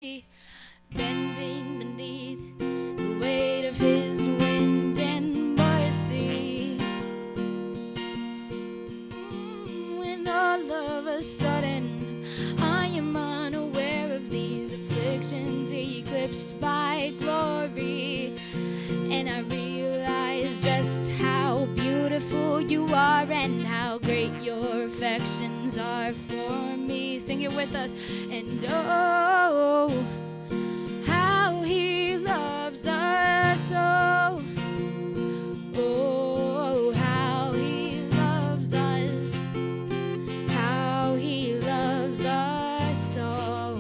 bending beneath the weight of his wind and mercy. When all of a sudden I am unaware of these afflictions eclipsed by glory, and I realize just how beautiful you are and how great your affections are for me. Sing it with us. And oh, how he loves us, oh, oh, how he loves us, how he loves us so.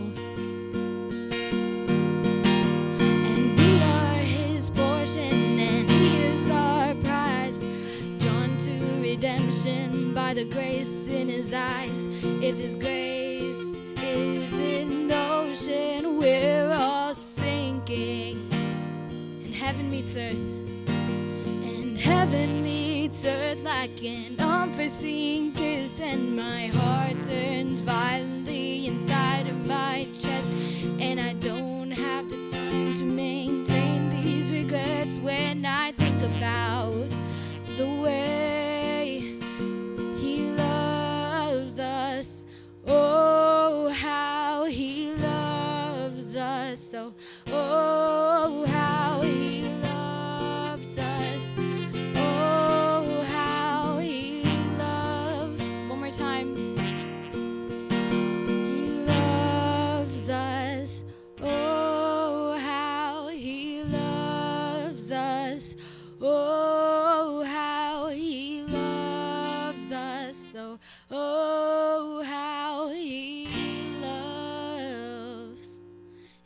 And we are his portion, and he is our prize, drawn to redemption by the grace in his eyes. If his grace is in ocean, we're all sinking, and heaven meets earth, and heaven meets earth like an unforeseen kiss, and my heart turns violently inside of my chest, and I don't have the time to maintain these regrets when I think about the way he loves us. Oh, how he loves us so. Oh, how he loves us. Oh, how he loves. One more time. He loves us. Oh, how he loves us. Oh, how he loves us so. Oh, how he loves.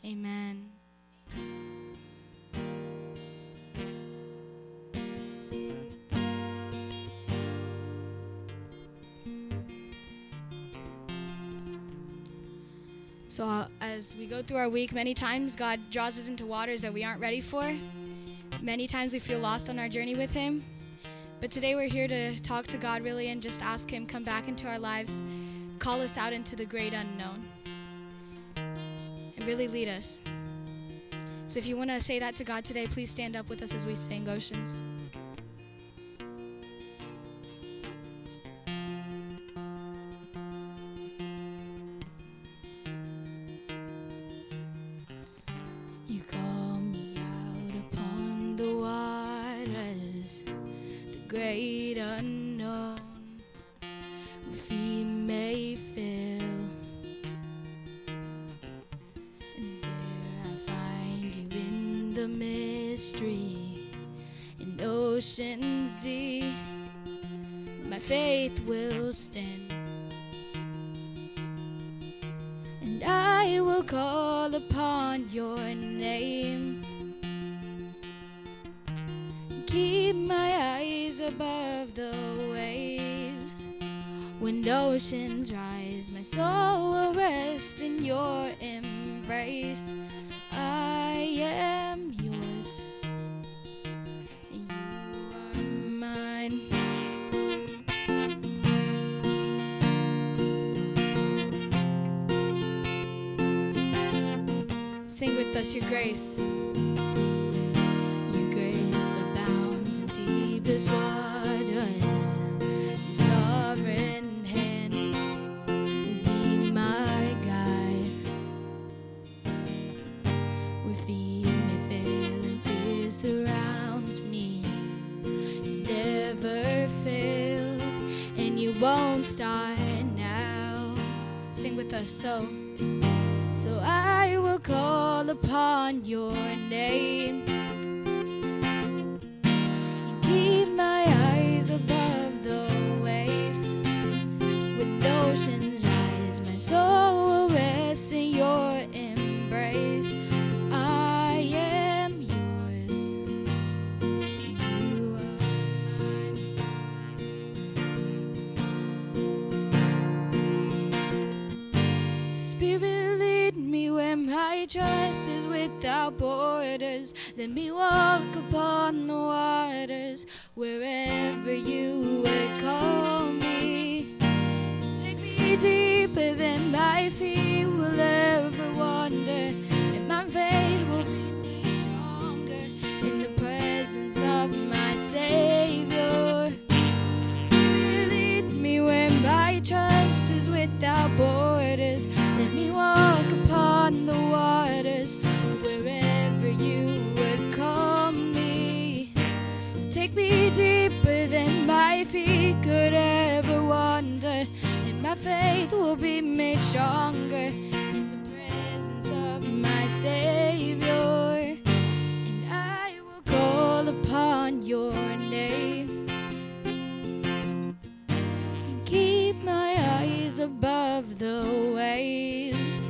Amen. So as we go through our week, many times God draws us into waters that we aren't ready for. Many times we feel lost on our journey with him. But today we're here to talk to God really and just ask him, come back into our lives, call us out into the great unknown, and really lead us. So if you want to say that to God today, please stand up with us as we sing Oceans. You call me out upon the waters, the great unknown, where feet may fail, and there I find you in the mystery, in oceans deep. My faith will stand, and I will call upon your name. Keep my eyes above the waves. When oceans rise, my soul will rest in your embrace. I am yours, and you are mine. Sing with us your grace. Your grace abounds in deepest waters. Your sovereign hand will be my guide. Where feet may fail and fear surrounds me, you never fail, and you won't start now. Sing with us. So I will call upon your name, and keep my eyes above the waves. When oceans rise, my soul will rest in your embrace. I am yours, you are mine. Spirit, lead me where my trust is without borders. Let me walk upon the waters wherever you would call me. Take me deeper than my feet will ever wander. faith will be made stronger in the presence of my Savior. And I will call upon your name and keep my eyes above the waves.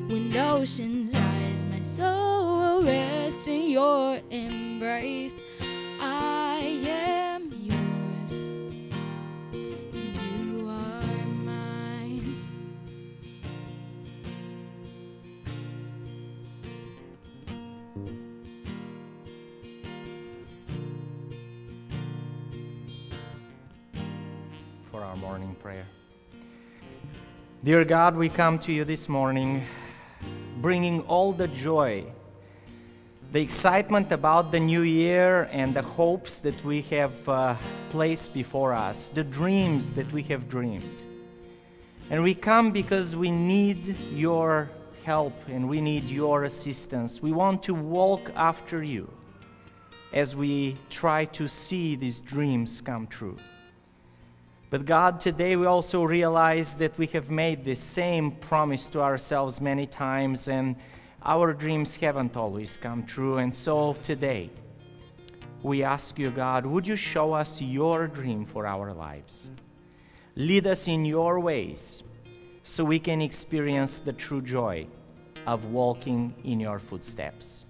When oceans rise, my soul will rest in your embrace. I am yours, you are mine. For our morning prayer. Dear God, we come to you this morning bringing all the joy, the excitement about the new year and the hopes that we have placed before us, the dreams that we have dreamed. And we come because we need your help and we need your assistance. We want to walk after you as we try to see these dreams come true. But God, today we also realize that we have made the same promise to ourselves many times, and our dreams haven't always come true. And so today, we ask you, God, would you show us your dream for our lives? Lead us in your ways so we can experience the true joy of walking in your footsteps.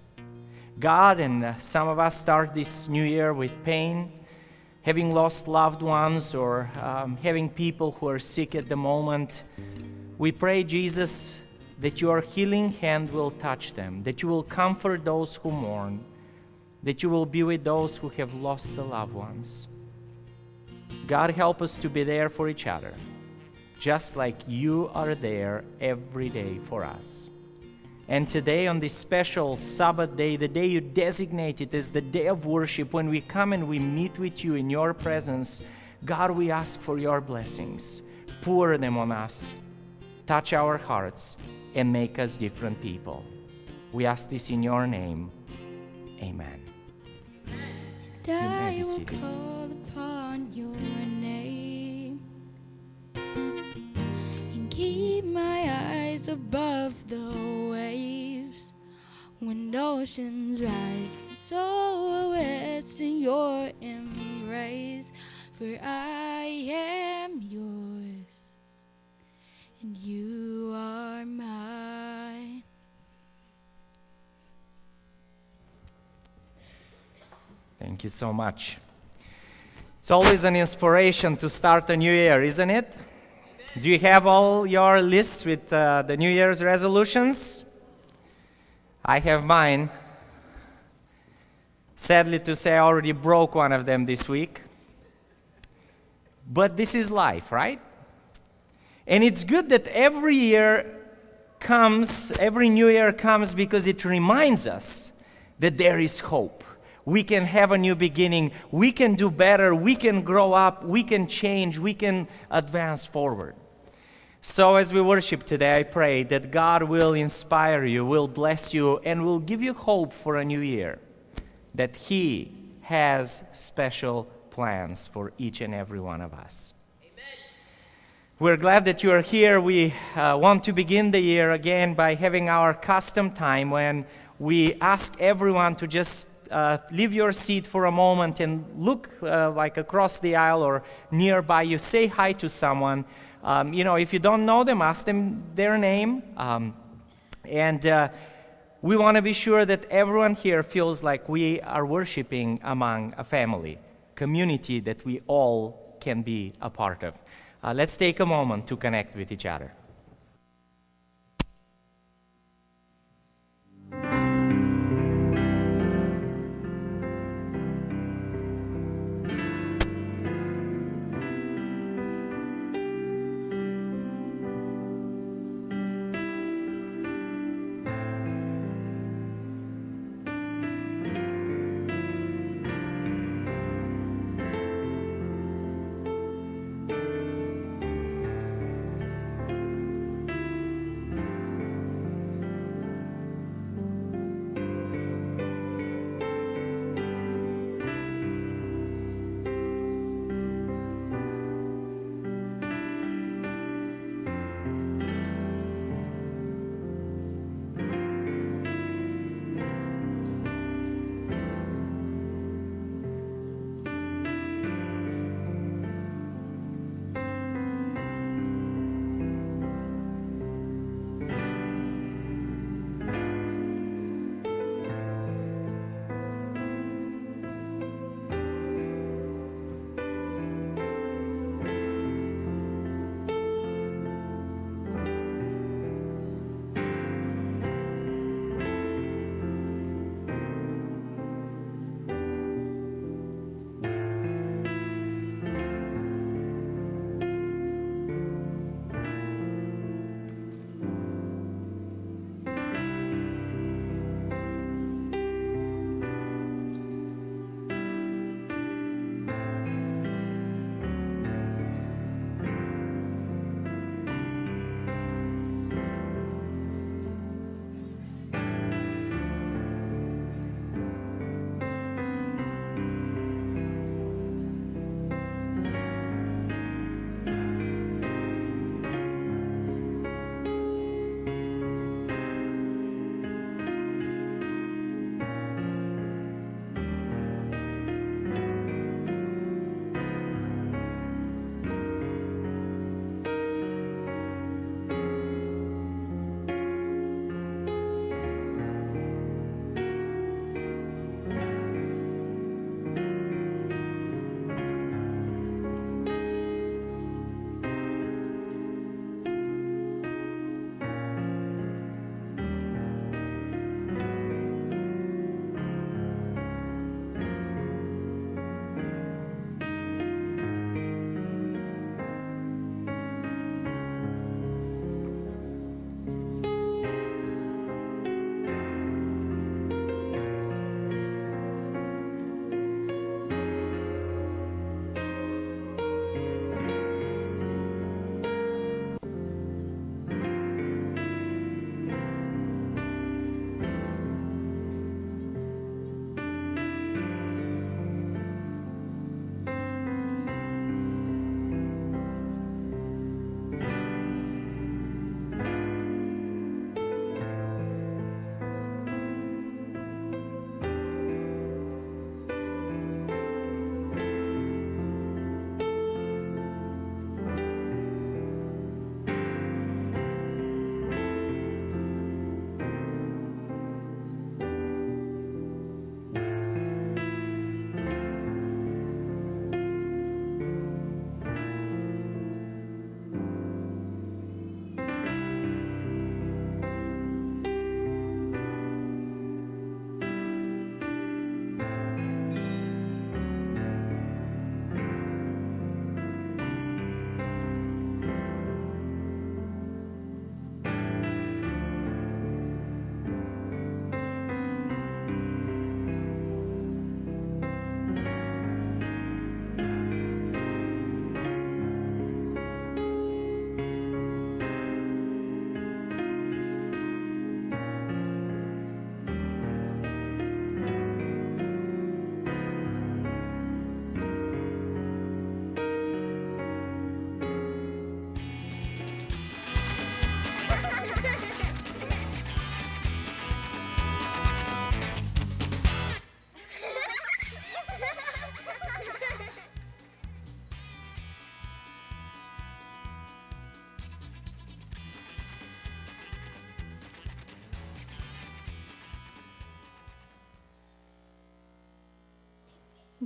God, and some of us start this new year with pain, having lost loved ones or having people who are sick at the moment. We pray, Jesus, that your healing hand will touch them, that you will comfort those who mourn, that you will be with those who have lost the loved ones. God, help us to be there for each other, just like you are there every day for us. And today, on this special Sabbath day, the day you designated as the day of worship, when we come and we meet with you in your presence, God, we ask for your blessings. Pour them on us, touch our hearts, and make us different people. We ask this in your name. Amen. I will call upon your name and keep my eyes above the waves. When oceans rise, my soul will rest in your embrace. For I am yours, and you are mine. Thank you so much. It's always an inspiration to start a new year, isn't it? Do you have all your lists with the New Year's resolutions? I have mine. Sadly to say, I already broke one of them this week. But this is life, right? And it's good that every new year comes because it reminds us that there is hope. We can have a new beginning. We can do better. We can grow up. We can change. We can advance forward. So as we worship today, I pray that God will inspire you, will bless you, and will give you hope for a new year. That He has special plans for each and every one of us. Amen. We're glad that you are here. We want to begin the year again by having our custom time when we ask everyone to just leave your seat for a moment and look like across the aisle or nearby you. Say hi to someone. If you don't know them, ask them their name. We want to be sure that everyone here feels like we are worshiping among a family, community that we all can be a part of. Let's take a moment to connect with each other.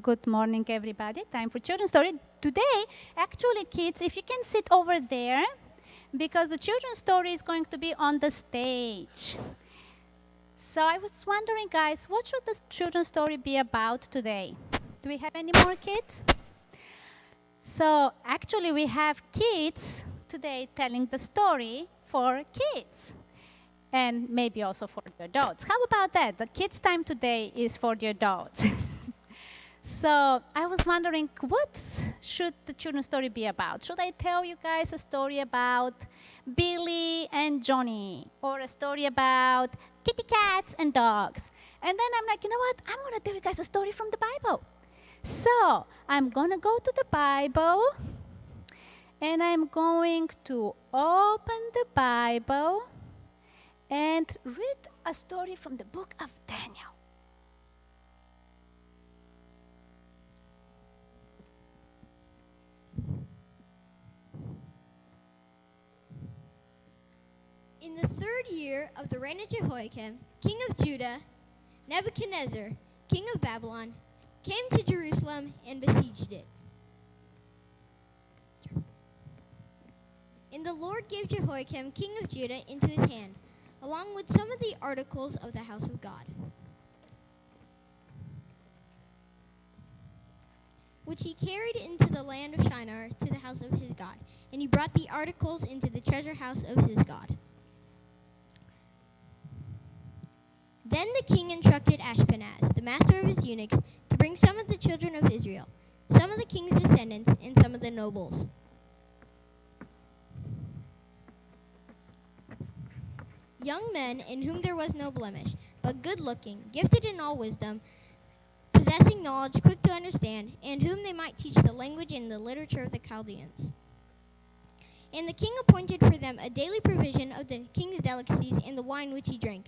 Good morning, everybody. Time for children's story. Today, actually, kids, if you can sit over there, because the children's story is going to be on the stage. So I was wondering, guys, what should the children's story be about today? Do we have any more kids? So actually, we have kids today telling the story for kids. And maybe also for the adults. How about that? The kids' time today is for the adults. So I was wondering, what should the children's story be about? Should I tell you guys a story about Billy and Johnny? Or a story about kitty cats and dogs? And then I'm like, you know what? I'm going to tell you guys a story from the Bible. So I'm going to go to the Bible. And I'm going to open the Bible and read a story from the book of Daniel. In the 3rd year of the reign of Jehoiakim, king of Judah, Nebuchadnezzar, king of Babylon, came to Jerusalem and besieged it. And the Lord gave Jehoiakim, king of Judah, into his hand, along with some of the articles of the house of God, which he carried into the land of Shinar to the house of his God. And he brought the articles into the treasure house of his God. Then the king instructed Ashpenaz, the master of his eunuchs, to bring some of the children of Israel, some of the king's descendants, and some of the nobles. Young men in whom there was no blemish, but good-looking, gifted in all wisdom, possessing knowledge, quick to understand, and whom they might teach the language and the literature of the Chaldeans. And the king appointed for them a daily provision of the king's delicacies and the wine which he drank,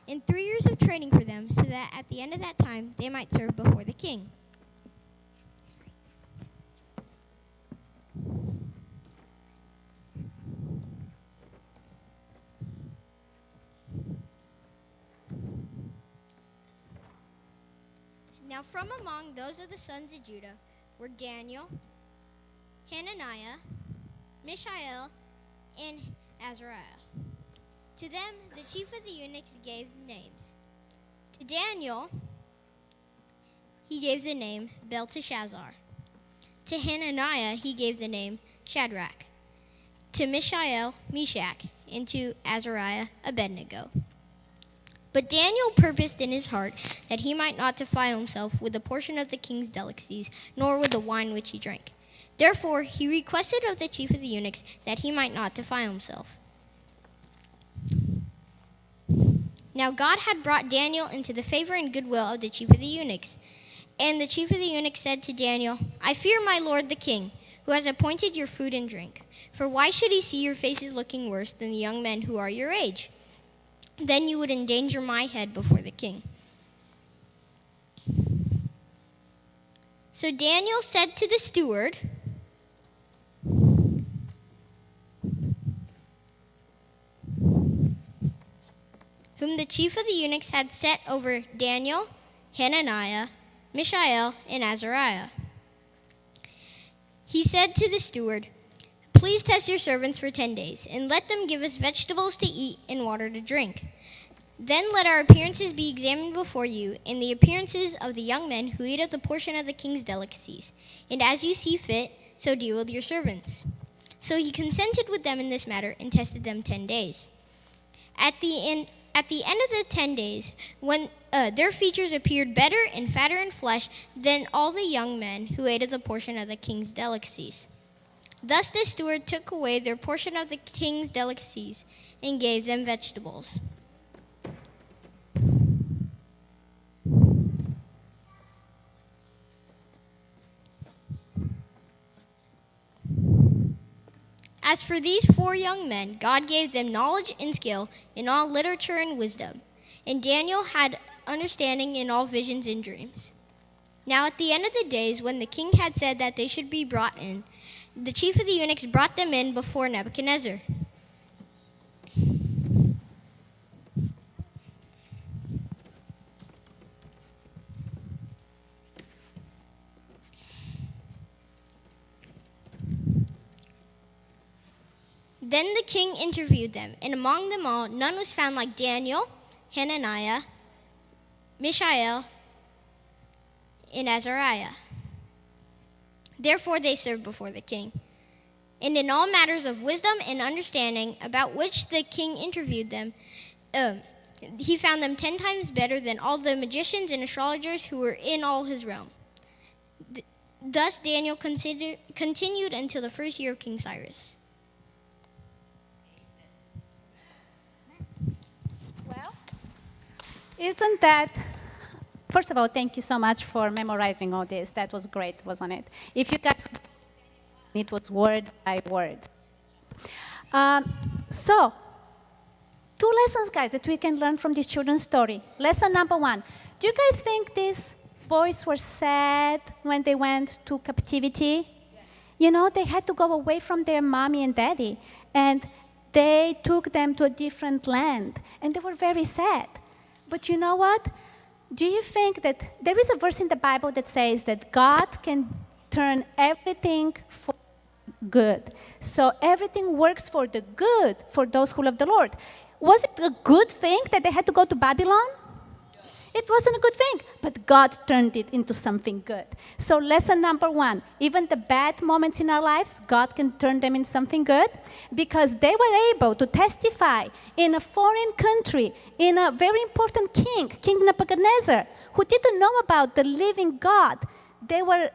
and 3 years of training for them, so that at the end of that time they might serve before the king. Now from among those of the sons of Judah were Daniel, Hananiah, Mishael, and Azariah. To them the chief of the eunuchs gave names. To Daniel he gave the name Belteshazzar. To Hananiah he gave the name Shadrach. To Mishael, Meshach, and to Azariah, Abednego. But Daniel purposed in his heart that he might not defile himself with a portion of the king's delicacies, nor with the wine which he drank. Therefore he requested of the chief of the eunuchs that he might not defile himself. Now God had brought Daniel into the favor and goodwill of the chief of the eunuchs. And the chief of the eunuchs said to Daniel, I fear my lord the king, who has appointed your food and drink. For why should he see your faces looking worse than the young men who are your age? Then you would endanger my head before the king. So Daniel said to the steward, whom the chief of the eunuchs had set over Daniel, Hananiah, Mishael, and Azariah. He said to the steward, Please test your servants for 10 days, and let them give us vegetables to eat and water to drink. Then let our appearances be examined before you, and the appearances of the young men who eat of the portion of the king's delicacies. And as you see fit, so deal with your servants. So he consented with them in this matter, and tested them 10 days. At the end of the 10 days, when their features appeared better and fatter in flesh than all the young men who ate of the portion of the king's delicacies. Thus the steward took away their portion of the king's delicacies and gave them vegetables. As for these 4 young men, God gave them knowledge and skill in all literature and wisdom. And Daniel had understanding in all visions and dreams. Now at the end of the days, when the king had said that they should be brought in, the chief of the eunuchs brought them in before Nebuchadnezzar. Then the king interviewed them, and among them all, none was found like Daniel, Hananiah, Mishael, and Azariah. Therefore they served before the king. And in all matters of wisdom and understanding about which the king interviewed them, he found them 10 times better than all the magicians and astrologers who were in all his realm. Thus Daniel continued until the first year of King Cyrus. Well, isn't that... First of all, thank you so much for memorizing all this. That was great, wasn't it? If you guys... It was word by word. So, 2 lessons, guys, that we can learn from this children's story. Lesson number 1. Do you guys think these boys were sad when they went to captivity? Yes. You know, they had to go away from their mommy and daddy, and they took them to a different land, and they were very sad. But you know what? Do you think that there is a verse in the Bible that says that God can turn everything for good? So everything works for the good for those who love the Lord. Was it a good thing that they had to go to Babylon? It wasn't a good thing, but God turned it into something good. So lesson number 1, even the bad moments in our lives, God can turn them into something good, because they were able to testify in a foreign country, in a very important king, King Nebuchadnezzar, who didn't know about the living God. They were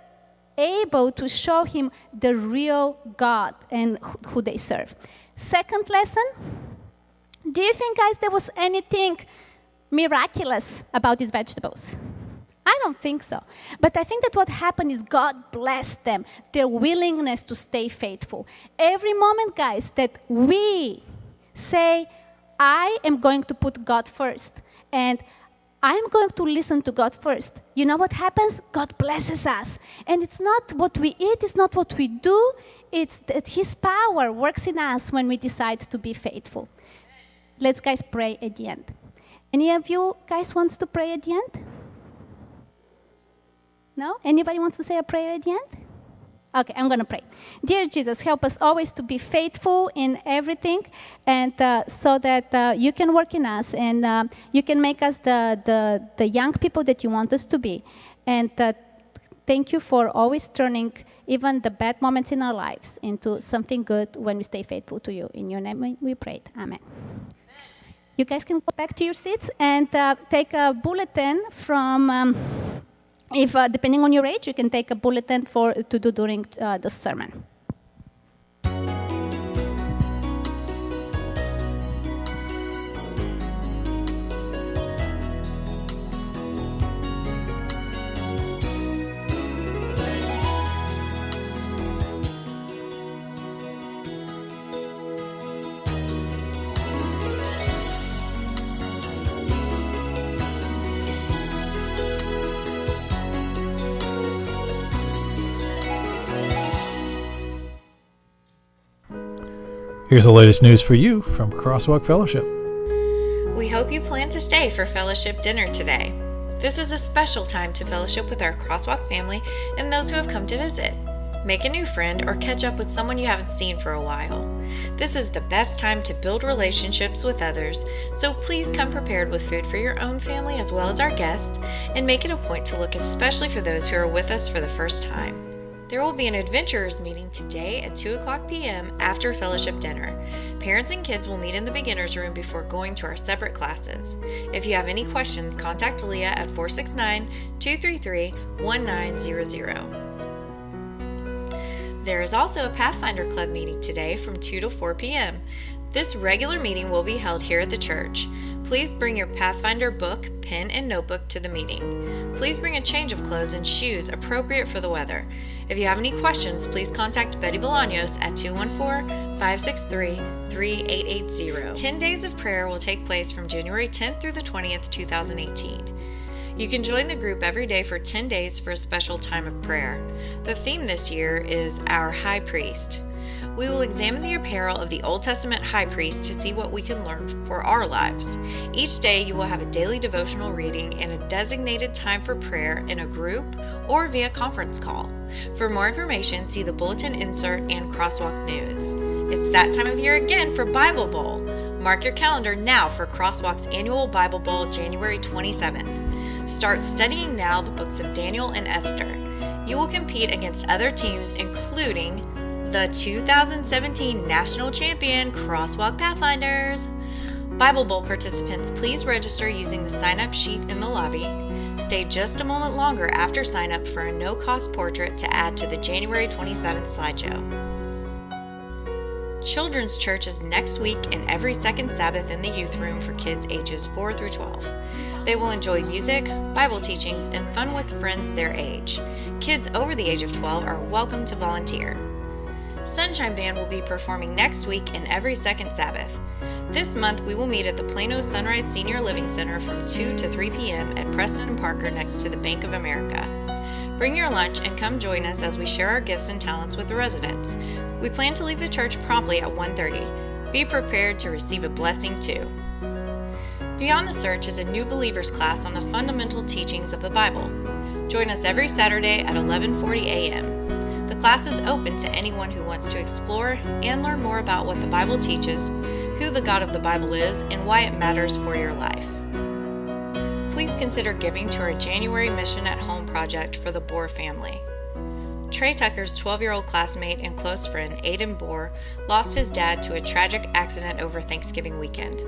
able to show him the real God and who they serve. Second lesson, do you think, guys, there was anything miraculous about these vegetables? I don't think so. But I think that what happened is God blessed them, their willingness to stay faithful. Every moment, guys, that we say, I am going to put God first, and I'm going to listen to God first, you know what happens? God blesses us. And it's not what we eat, it's not what we do, it's that His power works in us when we decide to be faithful. Let's, guys, pray at the end. Any of you guys wants to pray at the end? No? Anybody wants to say a prayer at the end? Okay, I'm going to pray. Dear Jesus, help us always to be faithful in everything, and so that you can work in us, and you can make us the young people that you want us to be. And thank you for always turning even the bad moments in our lives into something good when we stay faithful to you. In your name we prayed. Amen. You guys can go back to your seats and take a bulletin from... If, depending on your age, you can take a bulletin to do during the sermon. Here's the latest news for you from Crosswalk Fellowship. We hope you plan to stay for fellowship dinner today. This is a special time to fellowship with our Crosswalk family and those who have come to visit. Make a new friend or catch up with someone you haven't seen for a while. This is the best time to build relationships with others, so please come prepared with food for your own family as well as our guests, and make it a point to look especially for those who are with us for the first time. There will be an adventurers meeting today at 2:00 p.m. after fellowship dinner. Parents and kids will meet in the beginner's room before going to our separate classes. If you have any questions, contact Leah at 469-233-1900. There is also a Pathfinder Club meeting today from 2 to 4 p.m. This regular meeting will be held here at the church. Please bring your Pathfinder book, pen, and notebook to the meeting. Please bring a change of clothes and shoes appropriate for the weather. If you have any questions, please contact Betty Bolaños at 214-563-3880. 10 days of prayer will take place from January 10th through the 20th, 2018. You can join the group every day for 10 days for a special time of prayer. The theme this year is Our High Priest. We will examine the apparel of the Old Testament high priest to see what we can learn for our lives. Each day you will have a daily devotional reading and a designated time for prayer in a group or via conference call. For more information, see the bulletin insert and Crosswalk News. It's that time of year again for Bible Bowl. Mark your calendar now for Crosswalk's annual Bible Bowl, January 27th. Start studying now the books of Daniel and Esther. You will compete against other teams, including the 2017 National Champion Crosswalk Pathfinders. Bible Bowl participants, please register using the sign-up sheet in the lobby. Stay just a moment longer after sign-up for a no-cost portrait to add to the January 27th slideshow. Children's Church is next week and every second Sabbath in the youth room for kids ages 4 through 12. They will enjoy music, Bible teachings, and fun with friends their age. Kids over the age of 12 are welcome to volunteer. Sunshine Band will be performing next week and every second Sabbath. This month we will meet at the Plano Sunrise Senior Living Center from 2 to 3 p.m. at Preston and Parker next to the Bank of America. Bring your lunch and come join us as we share our gifts and talents with the residents. We plan to leave the church promptly at 1:30. Be prepared to receive a blessing too. Beyond the Search is a new believers class on the fundamental teachings of the Bible. Join us every Saturday at 11:40 a.m. The class is open to anyone who wants to explore and learn more about what the Bible teaches, who the God of the Bible is, and why it matters for your life. Please consider giving to our January Mission at Home project for the Bohr family. Trey Tucker's 12-year-old classmate and close friend, Aiden Bohr, lost his dad to a tragic accident over Thanksgiving weekend.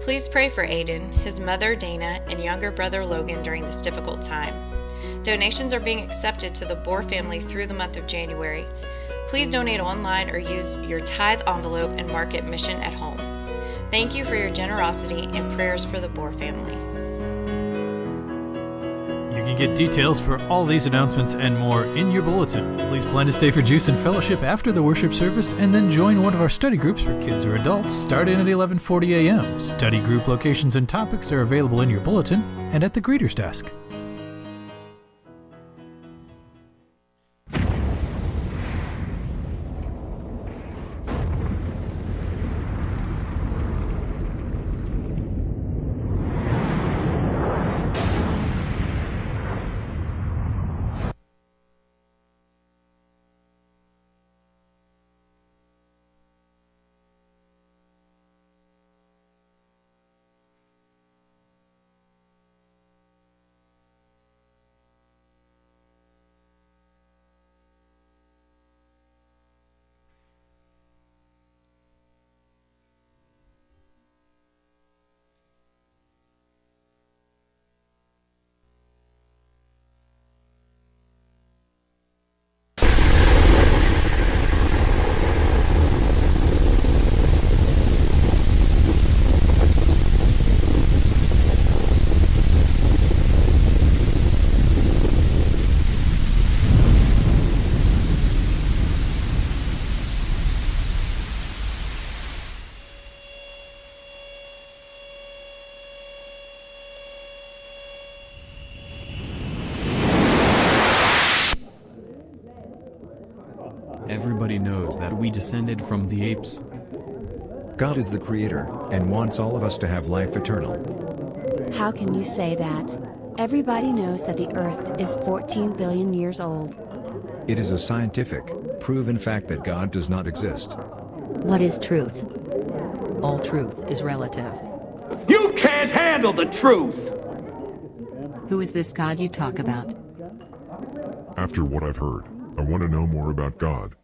Please pray for Aiden, his mother, Dana, and younger brother, Logan, during this difficult time. Donations are being accepted to the Bohr family through the month of January. Please donate online or use your tithe envelope and mark it Mission at Home. Thank you for your generosity and prayers for the Bohr family. You can get details for all these announcements and more in your bulletin. Please plan to stay for juice and fellowship after the worship service and then join one of our study groups for kids or adults starting at 11:40 a.m. Study group locations and topics are available in your bulletin and at the greeter's desk. Everybody knows that we descended from the apes. God is the creator, and wants all of us to have life eternal. How can you say that? Everybody knows that the Earth is 14 billion years old. It is a scientific, proven fact that God does not exist. What is truth? All truth is relative. You can't handle the truth! Who is this God you talk about? After what I've heard, I want to know more about God.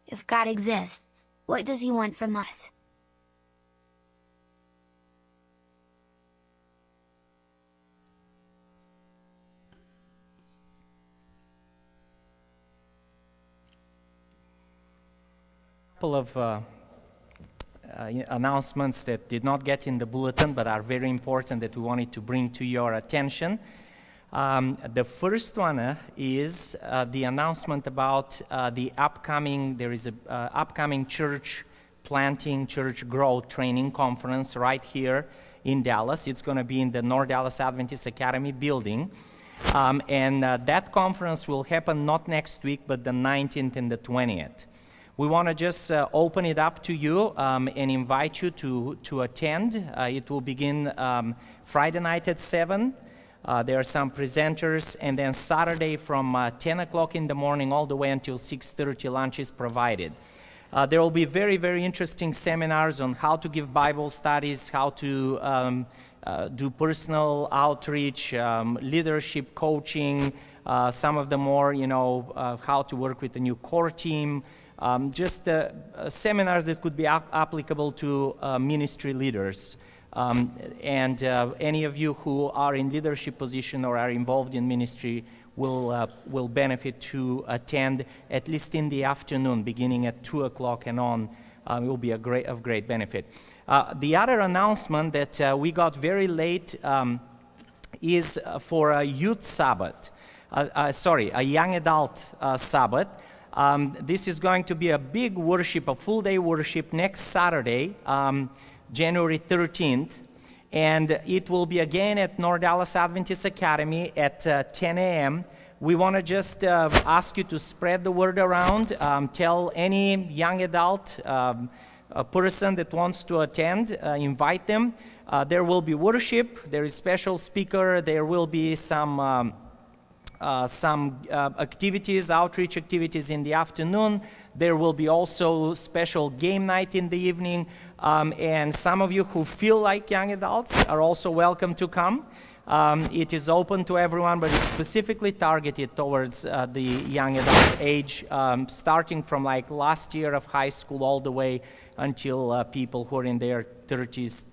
If God exists, what does he want from us? Couple of announcements that did not get in the bulletin but are very important that we wanted to bring to your attention. The first one is the announcement about there is a upcoming church planting, church growth training conference right here in Dallas. It's going to be in the North Dallas Adventist Academy building. And that conference will happen not next week, but the 19th and the 20th. We want to just open it up to you and invite you to attend. It will begin Friday night at 7. There are some presenters, and then Saturday from 10 o'clock in the morning all the way until 6:30, lunch is provided. There will be very, very interesting seminars on how to give Bible studies, how to do personal outreach, leadership coaching, some of the more, how to work with the new core team, just seminars that could be applicable to ministry leaders. And any of you who are in leadership position or are involved in ministry will benefit to attend, at least in the afternoon, beginning at 2 o'clock and on. It will be of great benefit. The other announcement that we got very late is for a youth Sabbath. A young adult Sabbath. This is going to be a big worship, a full-day worship next Saturday, January 13th. And it will be again at North Dallas Adventist Academy at 10 a.m. We want to just ask you to spread the word around. Tell any young adult, a person that wants to attend, invite them. There will be worship. There is special speaker. There will be some activities, outreach activities in the afternoon. There will be also special game night in the evening. And some of you who feel like young adults are also welcome to come. It is open to everyone, but it's specifically targeted towards the young adult age, starting from like last year of high school all the way until people who are in their 30s,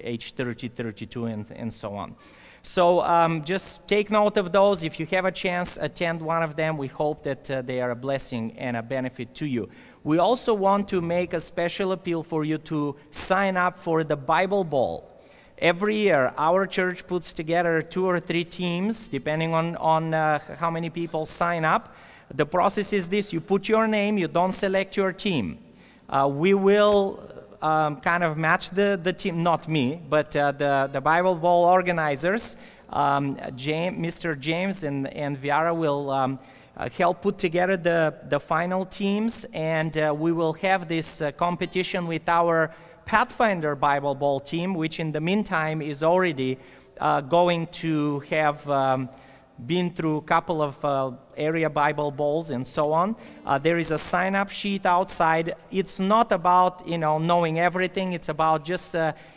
age 30, 32, and so on. So just take note of those. If you have a chance, attend one of them. We hope that they are a blessing and a benefit to you. We also want to make a special appeal for you to sign up for the Bible Bowl. Every year, our church puts together 2 or 3 teams, depending on how many people sign up. The process is this: you put your name, you don't select your team. We will kind of match the team, not me, but the Bible Bowl organizers, Mr. James and Viara will help put together the final teams, and we will have this competition with our Pathfinder Bible Bowl team, which in the meantime is already going to have been through a couple of area Bible Bowls and so on. There is a sign-up sheet outside. It's not about knowing everything. It's about just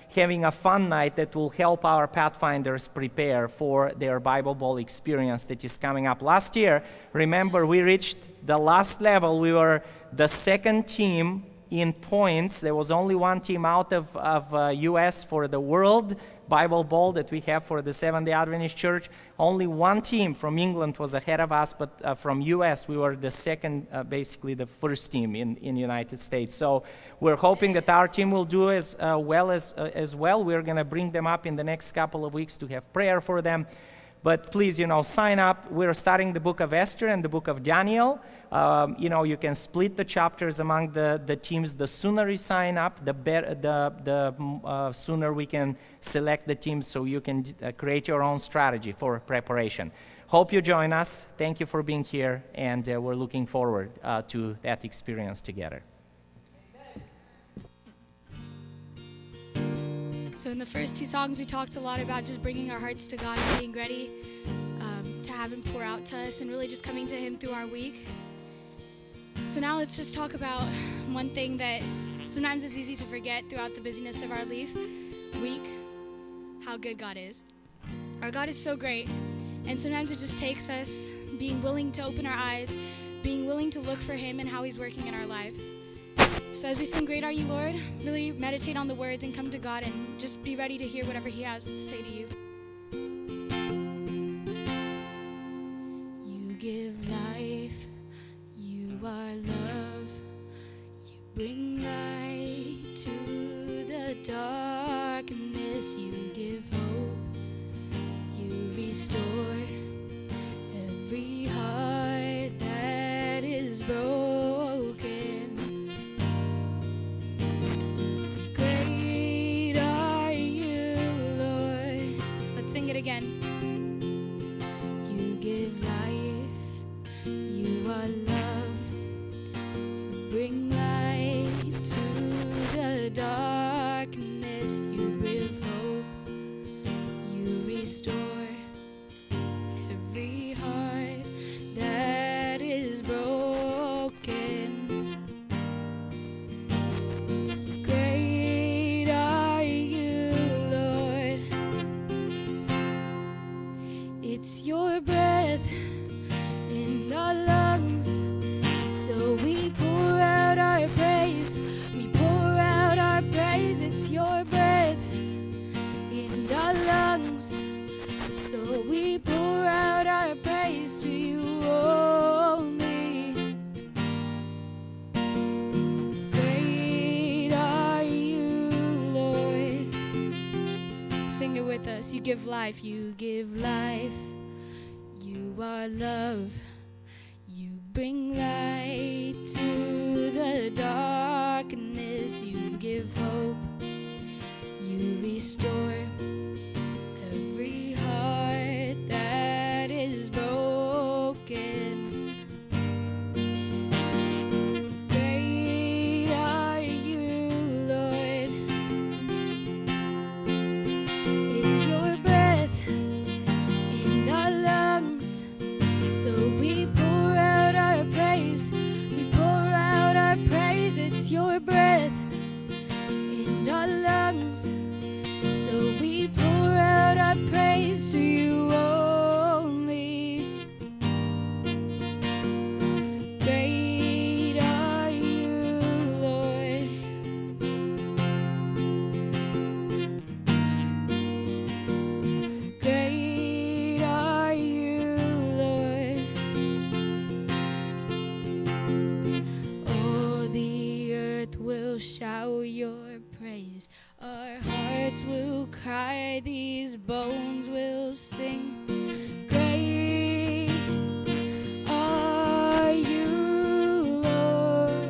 having a fun night that will help our Pathfinders prepare for their Bible Bowl experience that is coming up. Last year, remember, we reached the last level. We were the second team in points. There was only one team out of U.S. for the World Bible Bowl that we have for the Seventh-day Adventist Church. Only one team from England was ahead of us, but from U.S. we were the second, basically the first team in United States. So we're hoping that our team will do as well. We're going to bring them up in the next couple of weeks to have prayer for them. But please, sign up. We're starting the book of Esther and the book of Daniel. You can split the chapters among the teams. The sooner you sign up, the sooner we can select the teams so you can create your own strategy for preparation. Hope you join us. Thank you for being here, and we're looking forward to that experience together. So in the first 2 songs, we talked a lot about just bringing our hearts to God and being ready to have Him pour out to us and really just coming to Him through our week. So now let's just talk about one thing that sometimes is easy to forget throughout the busyness of our week, how good God is. Our God is so great, and sometimes it just takes us being willing to open our eyes, being willing to look for Him and how He's working in our life. So as we sing Great Are You, Lord, really meditate on the words and come to God and just be ready to hear whatever He has to say to you. You give life, you are love, you bring light to the darkness, you give hope, you restore every heart that is broken. Great are you, Lord. Let's sing it again. lungs. So we pour out our praise to you only. Great are you, Lord. Sing it with us. You give life, you give life. You are love. You bring light to the darkness. You give hope. You restore every heart that is broken. Great are you, Lord. It's your breath in our lungs, so we pour out our praise. We pour out our praise. It's your breath in our lungs. So we pour out our praise to you only. Great are you, Lord. Great are you, Lord. Oh, the earth will shout your praise. Our hearts will cry, these bones will sing. Great are you, Lord.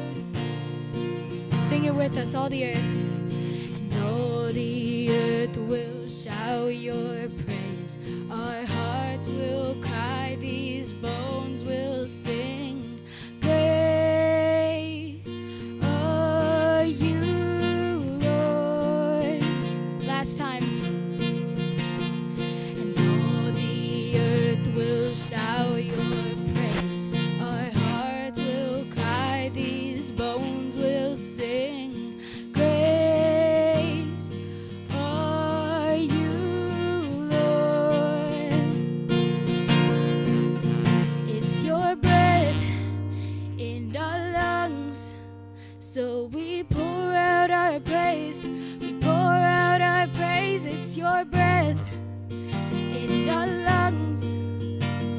Sing it with us, all the earth. And all the earth will shout your praise. Our hearts will cry, these bones will sing. Great are you, Lord. Last time. And all the earth will shout your praise. Our hearts will cry, these bones will sing. Great are you, Lord. It's your breath in our lungs, so we pour out our praise. We pour out our praise. It's your breath in our lungs,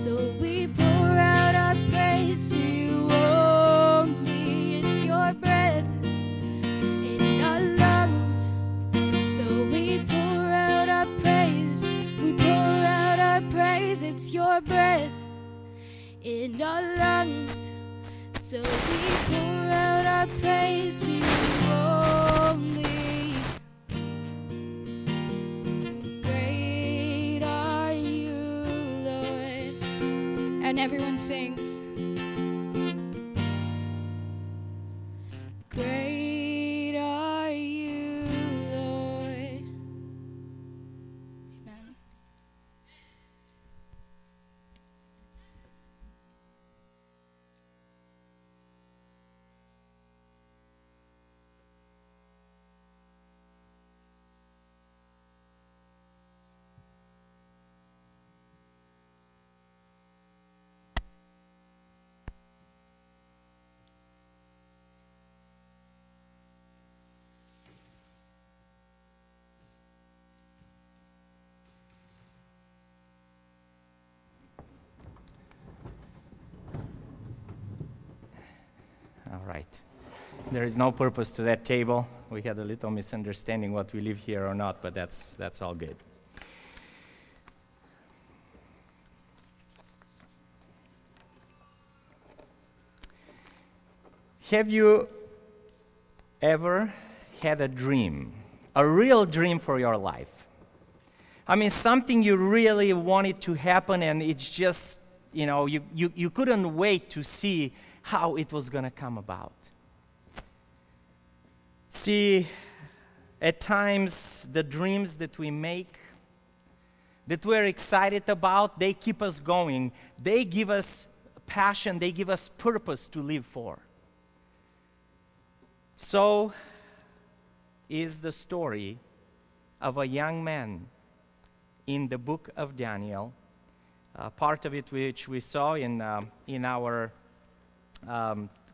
so we pour out our praise to you only. It's your breath in our lungs, so we pour out our praise. We pour out our praise. It's your breath in our lungs, so we pour out our praise to you only. Great are you, Lord. And everyone sings. Great are you, Lord. Amen. All right. There is no purpose to that table. We had a little misunderstanding what we live here or not, but that's all good. Have you ever had a dream, a real dream for your life? I mean, something you really wanted to happen, and it's just, you couldn't wait to see how it was going to come about. See, at times, the dreams that we make, that we're excited about, they keep us going. They give us passion. They give us purpose to live for. So is the story of a young man in the book of Daniel, part of it which we saw in our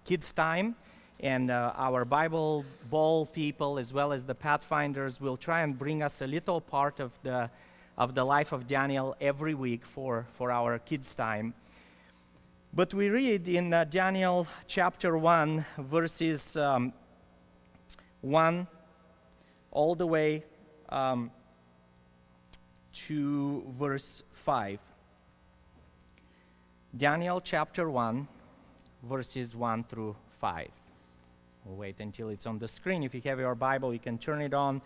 kids' time, and our Bible Ball people, as well as the Pathfinders, will try and bring us a little part of the of the life of Daniel every week for our kids' time. But we read in Daniel chapter 1, verses 1 all the way to verse 5. Daniel chapter 1, verses 1 through 5. We'll wait until it's on the screen. If you have your Bible, you can turn it on,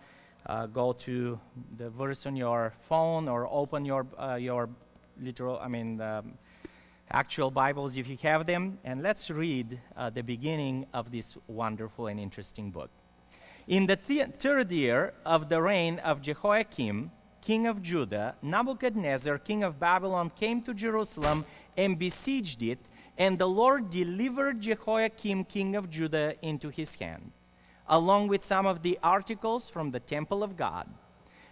go to the verse on your phone, or open your actual Bibles if you have them, and let's read the beginning of this wonderful and interesting book. In the third year of the reign of Jehoiakim, king of Judah, Nebuchadnezzar, king of Babylon, came to Jerusalem and besieged it, and the Lord delivered Jehoiakim, king of Judah, into his hand, along with some of the articles from the temple of God.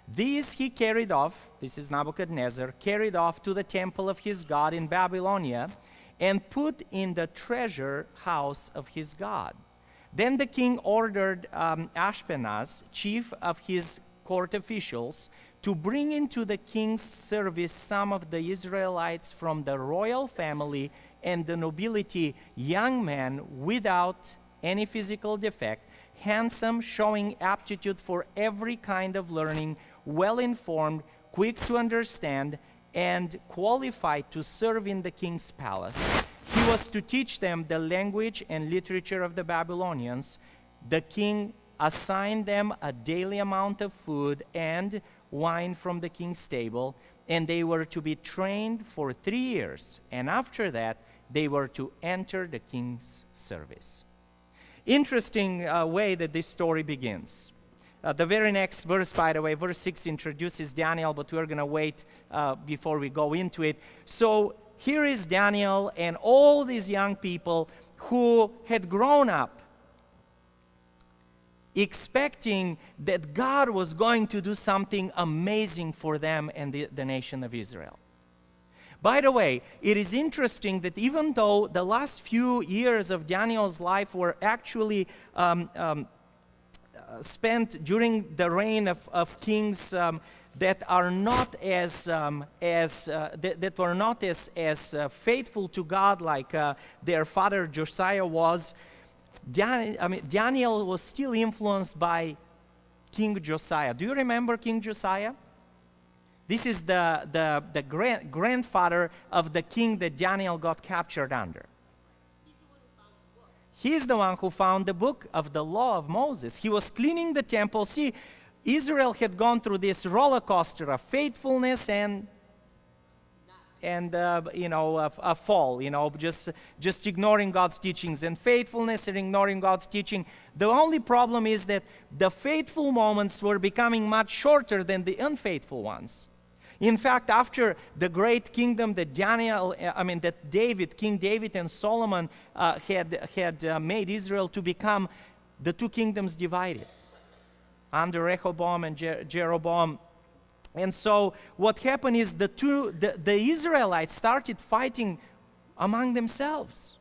These he carried off, this is Nebuchadnezzar, carried off to the temple of his God in Babylonia, and put in the treasure house of his God. Then the king ordered Ashpenaz, chief of his court officials, to bring into the king's service some of the Israelites from the royal family and the nobility, young men without any physical defect, handsome, showing aptitude for every kind of learning, well-informed, quick to understand, and qualified to serve in the king's palace. He was to teach them the language and literature of the Babylonians. The king assigned them a daily amount of food and wine from the king's table, and they were to be trained for 3 years, and after that, they were to enter the king's service. Interesting way that this story begins. The very next verse, by the way, verse 6 introduces Daniel, but we're going to wait before we go into it. So here is Daniel and all these young people who had grown up expecting that God was going to do something amazing for them and the nation of Israel. By the way, it is interesting that even though the last few years of Daniel's life were actually spent during the reign of kings that are not as faithful to God like their father Josiah was, Daniel was still influenced by King Josiah. Do you remember King Josiah? This is the grandfather of the king that Daniel got captured under. He's the one who found the book of the law of Moses. He was cleaning the temple. See, Israel had gone through this roller coaster of faithfulness and a fall, just ignoring God's teachings, and faithfulness and ignoring God's teaching. The only problem is that the faithful moments were becoming much shorter than the unfaithful ones. In fact, after the great kingdom that King David and Solomon had made Israel to become, the two kingdoms divided under Rehoboam and Jeroboam. And so what happened is the Israelites started fighting among themselves.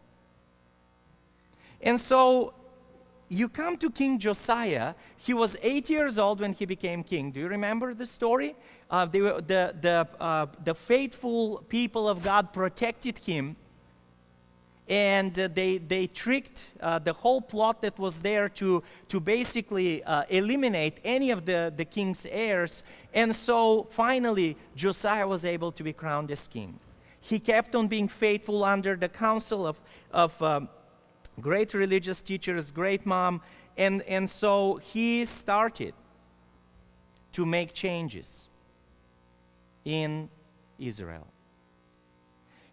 And so you come to King Josiah. He was 8 years old when he became king. Do you remember the story? The faithful people of God protected him, and they tricked the whole plot that was there to basically eliminate any of the king's heirs. And so finally, Josiah was able to be crowned as king. He kept on being faithful under the counsel of great religious teachers, great mom, and so he started to make changes in Israel.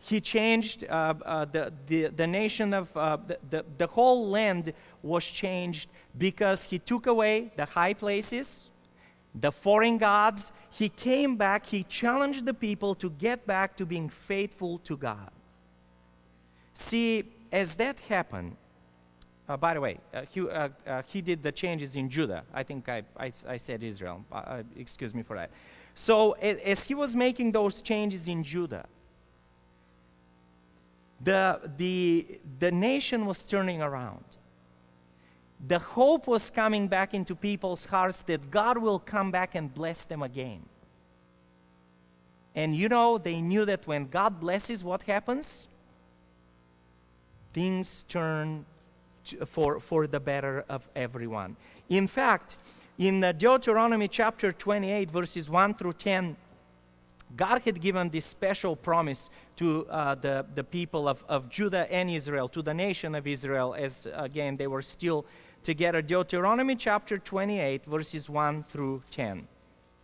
He changed the nation of the whole land was changed because he took away the high places, the foreign gods. He came back, he challenged the people to get back to being faithful to God. See, as that happened, by the way, he did the changes in Judah. I think I said Israel. Excuse me for that. So as he was making those changes in Judah, the nation was turning around. The hope was coming back into people's hearts that God will come back and bless them again. And they knew that when God blesses, what happens? Things turn for the better of everyone. In fact, in Deuteronomy chapter 28, verses 1 through 10, God had given this special promise to the people of Judah and Israel, to the nation of Israel, as again they were still together. Deuteronomy chapter 28, verses 1 through 10.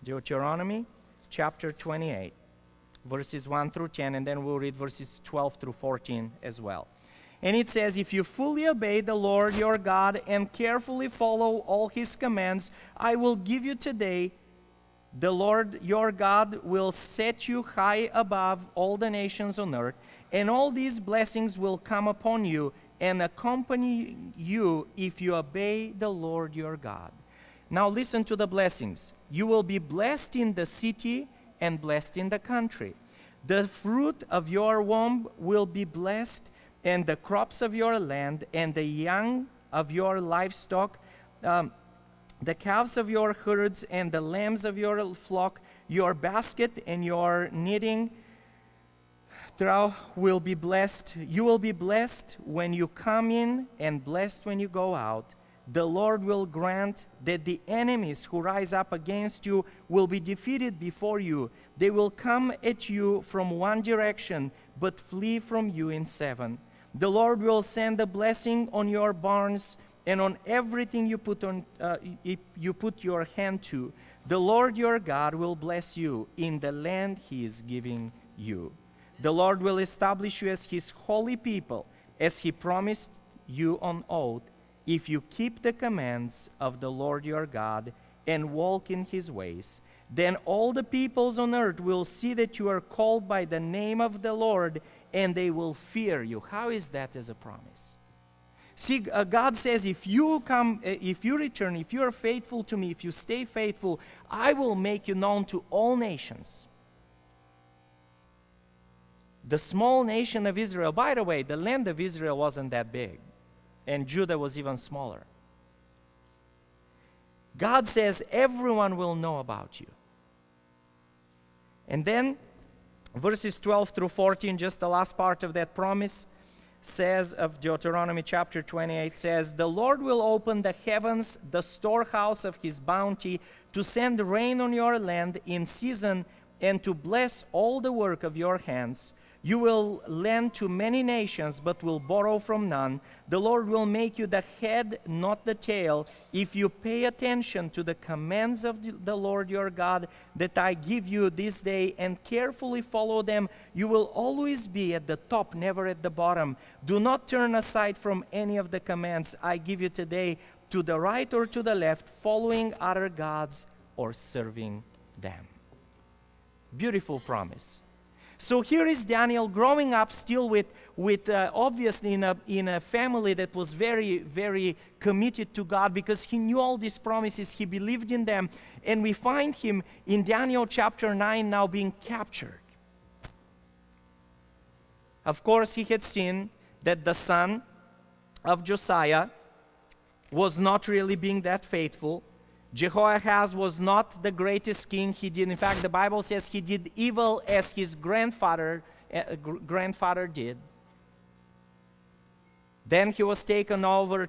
Deuteronomy chapter 28, verses 1 through 10, and then we'll read verses 12 through 14 as well. And it says, if you fully obey the Lord your God and carefully follow all his commands, I will give you today, the Lord your God will set you high above all the nations on earth, and all these blessings will come upon you and accompany you if you obey the Lord your God. Now listen to the blessings. You will be blessed in the city and blessed in the country. The fruit of your womb will be blessed, and the crops of your land, and the young of your livestock, the calves of your herds, and the lambs of your flock. Your basket and your kneading trough will be blessed. You will be blessed when you come in, and blessed when you go out. The Lord will grant that the enemies who rise up against you will be defeated before you. They will come at you from one direction, but flee from you in seven. The Lord will send a blessing on your barns and on everything you put your hand to. The Lord your God will bless you in the land he is giving you. The Lord will establish you as his holy people, as he promised you on oath, if you keep the commands of the Lord your God and walk in his ways. Then all the peoples on earth will see that you are called by the name of the Lord, and they will fear you. How is that as a promise? See, God says, if you come, if you return, if you are faithful to me, if you stay faithful, I will make you known to all nations. The small nation of Israel, by the way, the land of Israel wasn't that big, and Judah was even smaller. God says, everyone will know about you. And then, verses 12 through 14, just the last part of that promise, says of Deuteronomy chapter 28, says, the Lord will open the heavens, the storehouse of his bounty, to send rain on your land in season and to bless all the work of your hands. You will lend to many nations, but will borrow from none. The Lord will make you the head, not the tail, if you pay attention to the commands of the Lord your God that I give you this day and carefully follow them. You will always be at the top, never at the bottom. Do not turn aside from any of the commands I give you today to the right or to the left, following other gods or serving them. Beautiful promise. So here is Daniel growing up still with obviously in a family that was very, very committed to God, because he knew all these promises, he believed in them, and we find him in Daniel chapter 9 now being captured. Of course, he had seen that the son of Josiah was not really being that faithful. Jehoahaz was not the greatest king. He did, in fact, the Bible says he did evil as his grandfather did. Then he was taken over.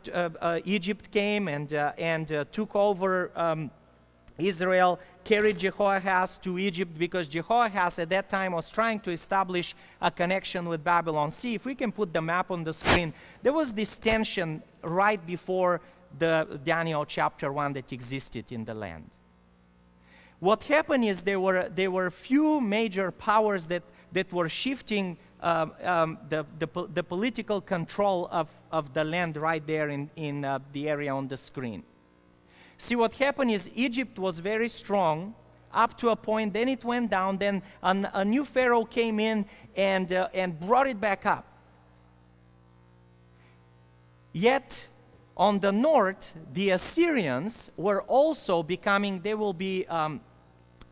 Egypt came and took over Israel, carried Jehoahaz to Egypt, because Jehoahaz at that time was trying to establish a connection with Babylon. See, if we can put the map on the screen, there was this tension right before the Daniel chapter 1 that existed in the land. What happened is there were few major powers that were shifting the political control of the land right there in the area on the screen. See, what happened is Egypt was very strong up to a point, then it went down, then a new pharaoh came in and brought it back up. Yet, on the north, the Assyrians were also becoming, they will be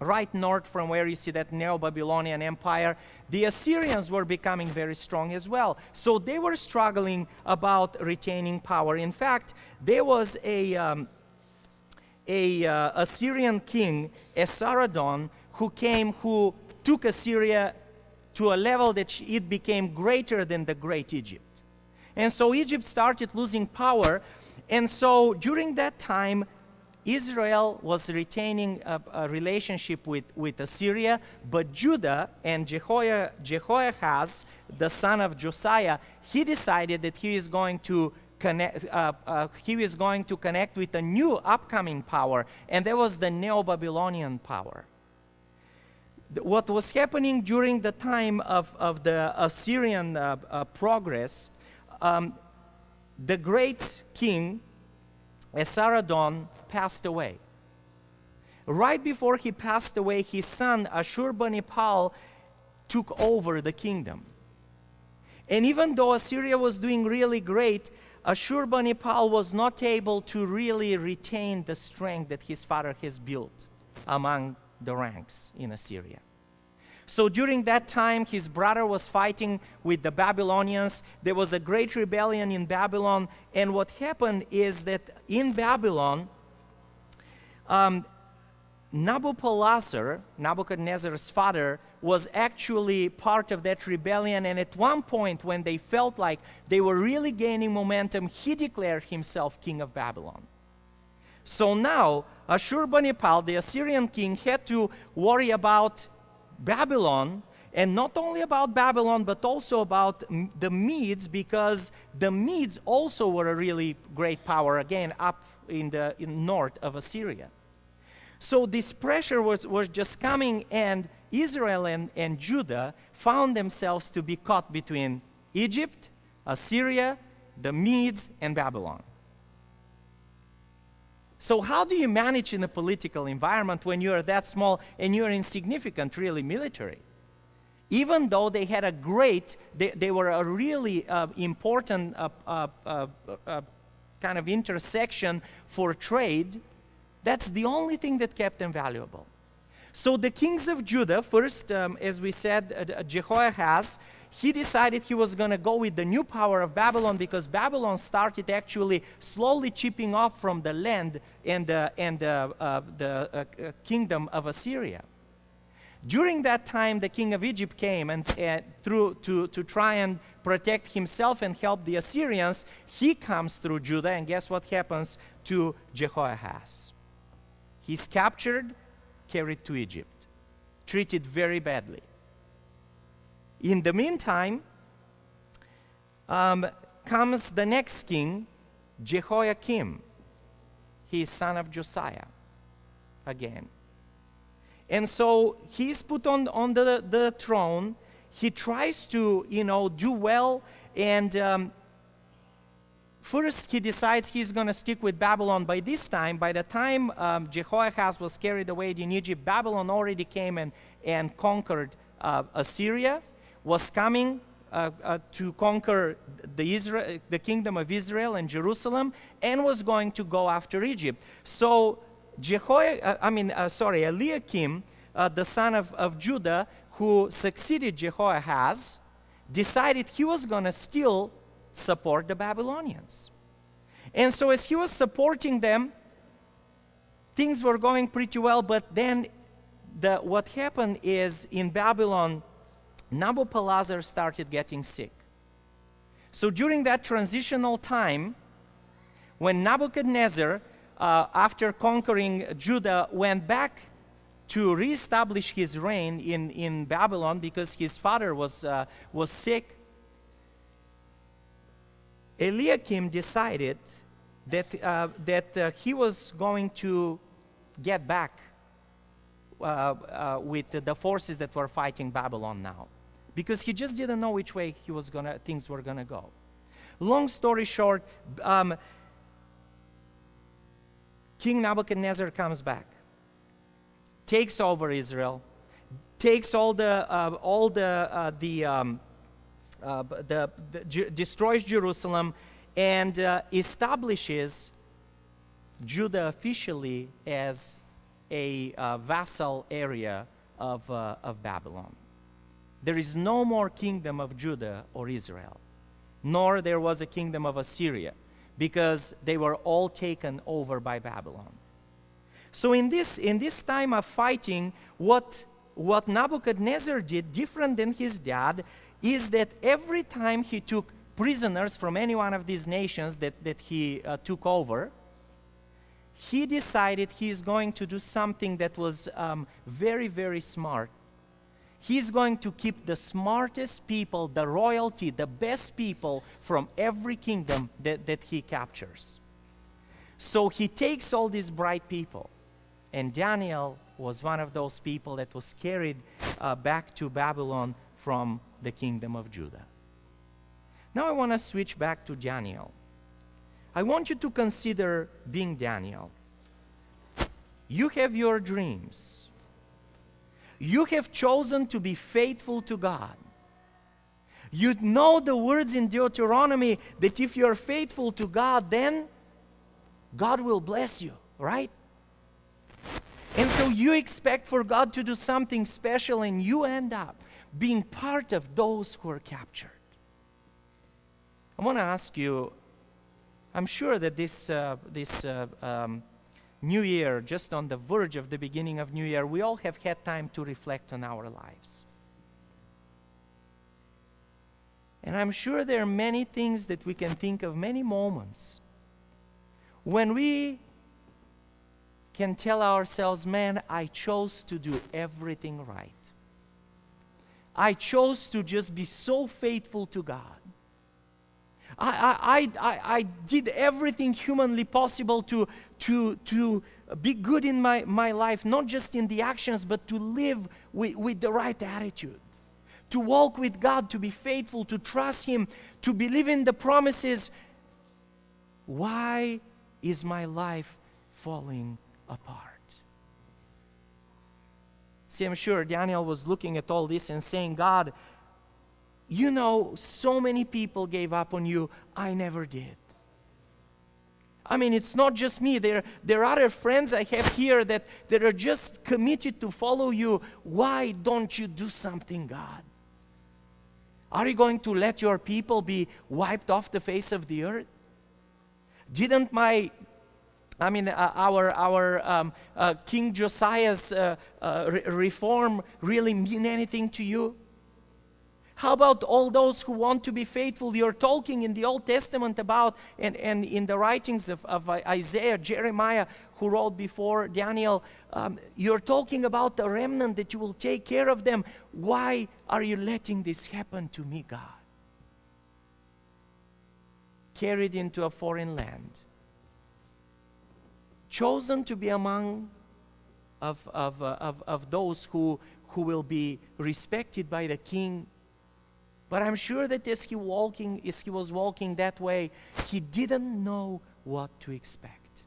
right north from where you see that Neo-Babylonian Empire. The Assyrians were becoming very strong as well. So they were struggling about retaining power. In fact, there was a Assyrian king, Esarhaddon, who took Assyria to a level that it became greater than the great Egypt. And so Egypt started losing power. And so during that time, Israel was retaining a relationship with Assyria, but Judah and Jehoahaz, the son of Josiah, he decided that he is going to connect with a new upcoming power, and that was the Neo-Babylonian power. What was happening during the time of the Assyrian progress, the great king Esarhaddon passed away. Right before he passed away, his son Ashurbanipal took over the kingdom. And even though Assyria was doing really great, Ashurbanipal was not able to really retain the strength that his father has built among the ranks in Assyria. So during that time, his brother was fighting with the Babylonians. There was a great rebellion in Babylon. And what happened is that in Babylon, Nabopolassar, Nebuchadnezzar's father, was actually part of that rebellion. And at one point, when they felt like they were really gaining momentum, he declared himself king of Babylon. So now, Ashurbanipal, the Assyrian king, had to worry about Babylon, and not only about Babylon, but also about the Medes, because the Medes also were a really great power, again, up in the north of Assyria. So this pressure was just coming, and Israel and Judah found themselves to be caught between Egypt, Assyria, the Medes, and Babylon. So how do you manage in a political environment when you are that small and you are insignificant, really, military? Even though they had a great, they were a really important kind of intersection for trade, that's the only thing that kept them valuable. So the kings of Judah, first, as we said, Jehoahaz, he decided he was going to go with the new power of Babylon, because Babylon started actually slowly chipping off from the land and the kingdom of Assyria. During that time, the king of Egypt came and to try and protect himself and help the Assyrians. He comes through Judah, and guess what happens to Jehoahaz? He's captured, carried to Egypt, treated very badly. In the meantime, comes the next king, Jehoiakim. He is son of Josiah, again. And so he's put on the throne. He tries to, do well. And first he decides he's going to stick with Babylon. By this time, by the time Jehoahaz was carried away in Egypt, Babylon already came and conquered Assyria, was coming to conquer the kingdom of Israel and Jerusalem, and was going to go after Egypt. So Eliakim, the son of Judah, who succeeded Jehoahaz, decided he was going to still support the Babylonians. And so as he was supporting them, things were going pretty well, but then what happened is in Babylon, Nabopolassar started getting sick. So during that transitional time, when Nebuchadnezzar, after conquering Judah, went back to reestablish his reign in Babylon because his father was sick, Eliakim decided that he was going to get back with the forces that were fighting Babylon now, because he just didn't know which way things were gonna go. Long story short, King Nebuchadnezzar comes back, takes over Israel, takes destroys Jerusalem, and establishes Judah officially as a vassal area of Babylon. There is no more kingdom of Judah or Israel, nor there was a kingdom of Assyria, because they were all taken over by Babylon. So in this time of fighting, what what Nebuchadnezzar did, different than his dad, is that every time he took prisoners from any one of these nations that he took over, he decided he's going to do something that was very, very smart. He's going to keep the smartest people, the royalty, the best people from every kingdom that he captures. So he takes all these bright people, and Daniel was one of those people that was carried back to Babylon from the kingdom of Judah. Now I want to switch back to Daniel. I want you to consider being Daniel. You have your dreams. You have chosen to be faithful to God. You know the words in Deuteronomy that if you're faithful to God, then God will bless you, right? And so you expect for God to do something special, and you end up being part of those who are captured. I want to ask you, I'm sure that this New Year, just on the verge of the beginning of New Year, we all have had time to reflect on our lives. And I'm sure there are many things that we can think of, many moments, when we can tell ourselves, man, I chose to do everything right. I chose to just be so faithful to God. I did everything humanly possible to be good in my life, not just in the actions, but to live with the right attitude, to walk with God, to be faithful, to trust Him, to believe in the promises. Why is my life falling apart? See, I'm sure Daniel was looking at all this and saying, God, you know, so many people gave up on you. I never did. I mean, it's not just me. There are other friends I have here that are just committed to follow you. Why don't you do something, God? Are you going to let your people be wiped off the face of the earth? Didn't our King Josiah's reform really mean anything to you? How about all those who want to be faithful? You're talking in the Old Testament about, and in the writings of Isaiah, Jeremiah, who wrote before Daniel, you're talking about the remnant, that you will take care of them. Why are you letting this happen to me, God? Carried into a foreign land, chosen to be among of those who will be respected by the king. But I'm sure that as he was walking that way, he didn't know what to expect.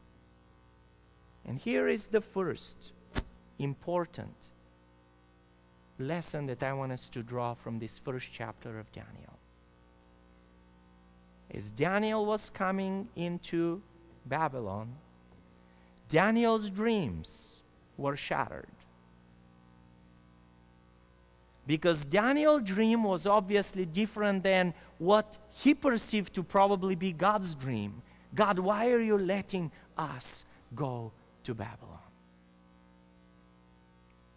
And here is the first important lesson that I want us to draw from this first chapter of Daniel. As Daniel was coming into Babylon, Daniel's dreams were shattered. Because Daniel's dream was obviously different than what he perceived to probably be God's dream. God, why are you letting us go to Babylon?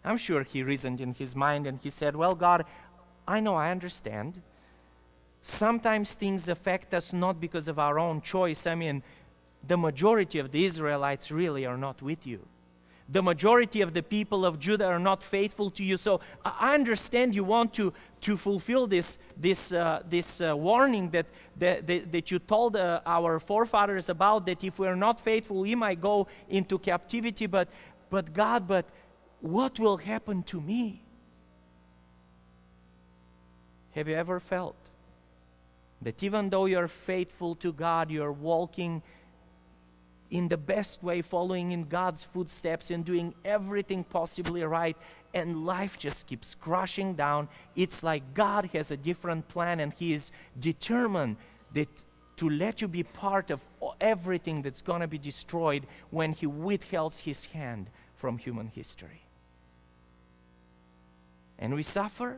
I'm sure he reasoned in his mind and he said, well, God, I know, I understand. Sometimes things affect us not because of our own choice. I mean, the majority of the Israelites really are not with you. The majority of the people of Judah are not faithful to you. So I understand you want to fulfill this warning that you told our forefathers about, that if we are not faithful, we might go into captivity. But God, what will happen to me? Have you ever felt that even though you're faithful to God, you're walking in the best way, following in God's footsteps and doing everything possibly right, and life just keeps crashing down? It's like God has a different plan, and He is determined to let you be part of everything that's going to be destroyed when He withheld His hand from human history. And we suffer,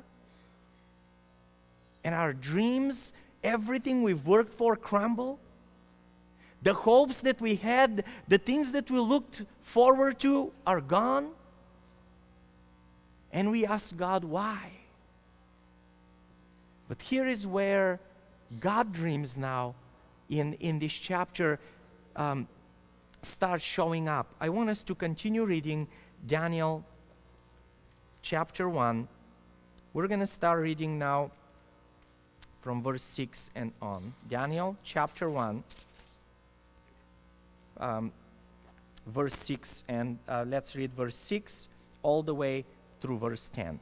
and our dreams, everything we've worked for, crumble. The hopes that we had, the things that we looked forward to are gone. And we ask God why. But here is where God dreams now in this chapter start showing up. I want us to continue reading Daniel chapter 1. We're going to start reading now from verse 6 and on. Daniel chapter 1, verse 6, and let's read verse 6 all the way through verse 10.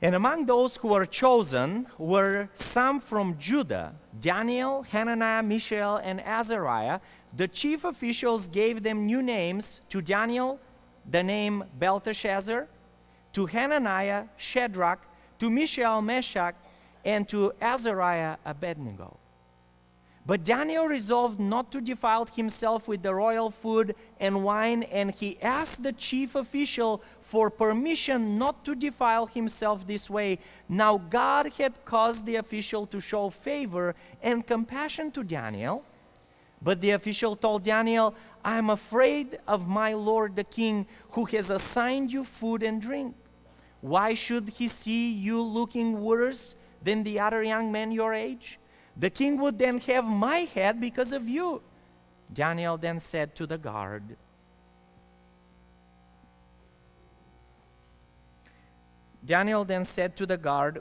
And among those who were chosen were some from Judah, Daniel, Hananiah, Mishael, and Azariah. The chief officials gave them new names. To Daniel, the name Belteshazzar; to Hananiah, Shadrach; to Mishael, Meshach; and to Azariah, Abednego. But Daniel resolved not to defile himself with the royal food and wine, and he asked the chief official for permission not to defile himself this way. Now God had caused the official to show favor and compassion to Daniel. But the official told Daniel, I am afraid of my lord the king, who has assigned you food and drink. Why should he see you looking worse than the other young men your age? The king would then have my head because of you. Daniel then said to the guard,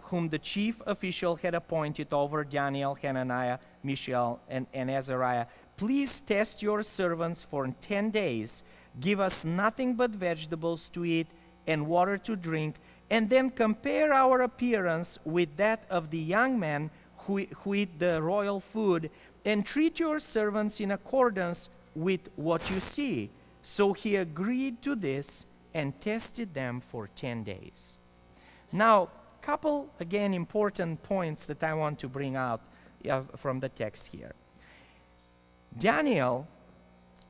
whom the chief official had appointed over Daniel, Hananiah, Mishael, and Azariah, please test your servants for 10 days. Give us nothing but vegetables to eat and water to drink, and then compare our appearance with that of the young men who eat the royal food, and treat your servants in accordance with what you see. So he agreed to this and tested them for 10 days. Now, couple, again, important points that I want to bring out from the text here. Daniel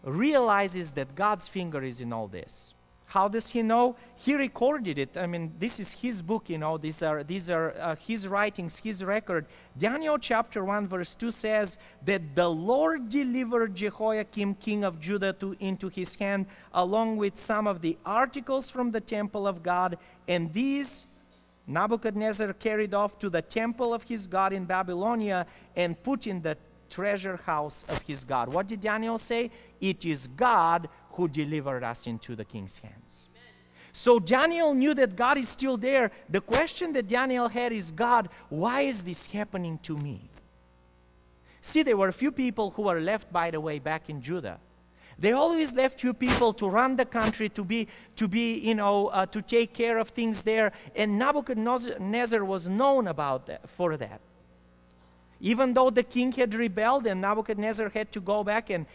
realizes that God's finger is in all this. How does he know? He recorded it. I mean, this is his book, these are his writings, his record. Daniel chapter 1 verse 2 says that the Lord delivered Jehoiakim, king of Judah, into his hand, along with some of the articles from the temple of God, and these Nebuchadnezzar carried off to the temple of his God in Babylonia and put in the treasure house of his God. What did Daniel say? It is God who delivered us into the king's hands. So Daniel knew that God is still there. The question that Daniel had is, God, why is this happening to me? See, there were a few people who were left, by the way, back in Judah. They always left few people to run the country, to take care of things there. And Nebuchadnezzar was known for that. Even though the king had rebelled and Nebuchadnezzar had to go back and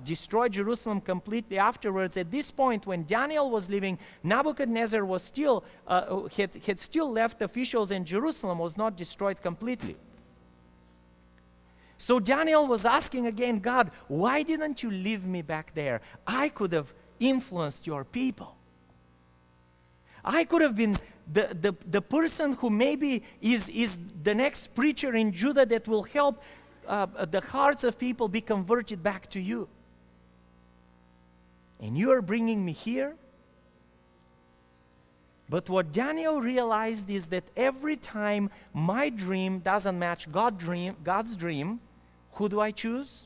destroy Jerusalem completely afterwards, at this point when Daniel was living, Nebuchadnezzar was still had still left officials, and Jerusalem was not destroyed completely. So Daniel was asking again, God, why didn't you leave me back there? I could have influenced your people. I could have been the person who maybe is the next preacher in Judah that will help the hearts of people be converted back to you. And you are bringing me here? But what Daniel realized is that every time my dream doesn't match God's dream, who do I choose?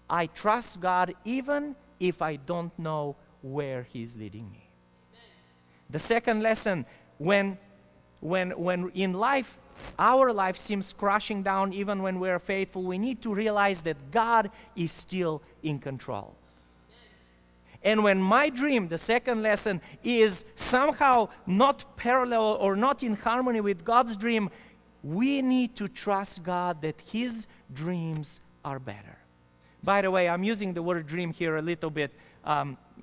I trust God even if I don't know where He's leading me. The second lesson, when in life, our life seems crashing down, even when we're faithful, we need to realize that God is still in control. And when my dream, the second lesson, is somehow not parallel or not in harmony with God's dream, we need to trust God that His dreams are better. By the way, I'm using the word dream here a little bit.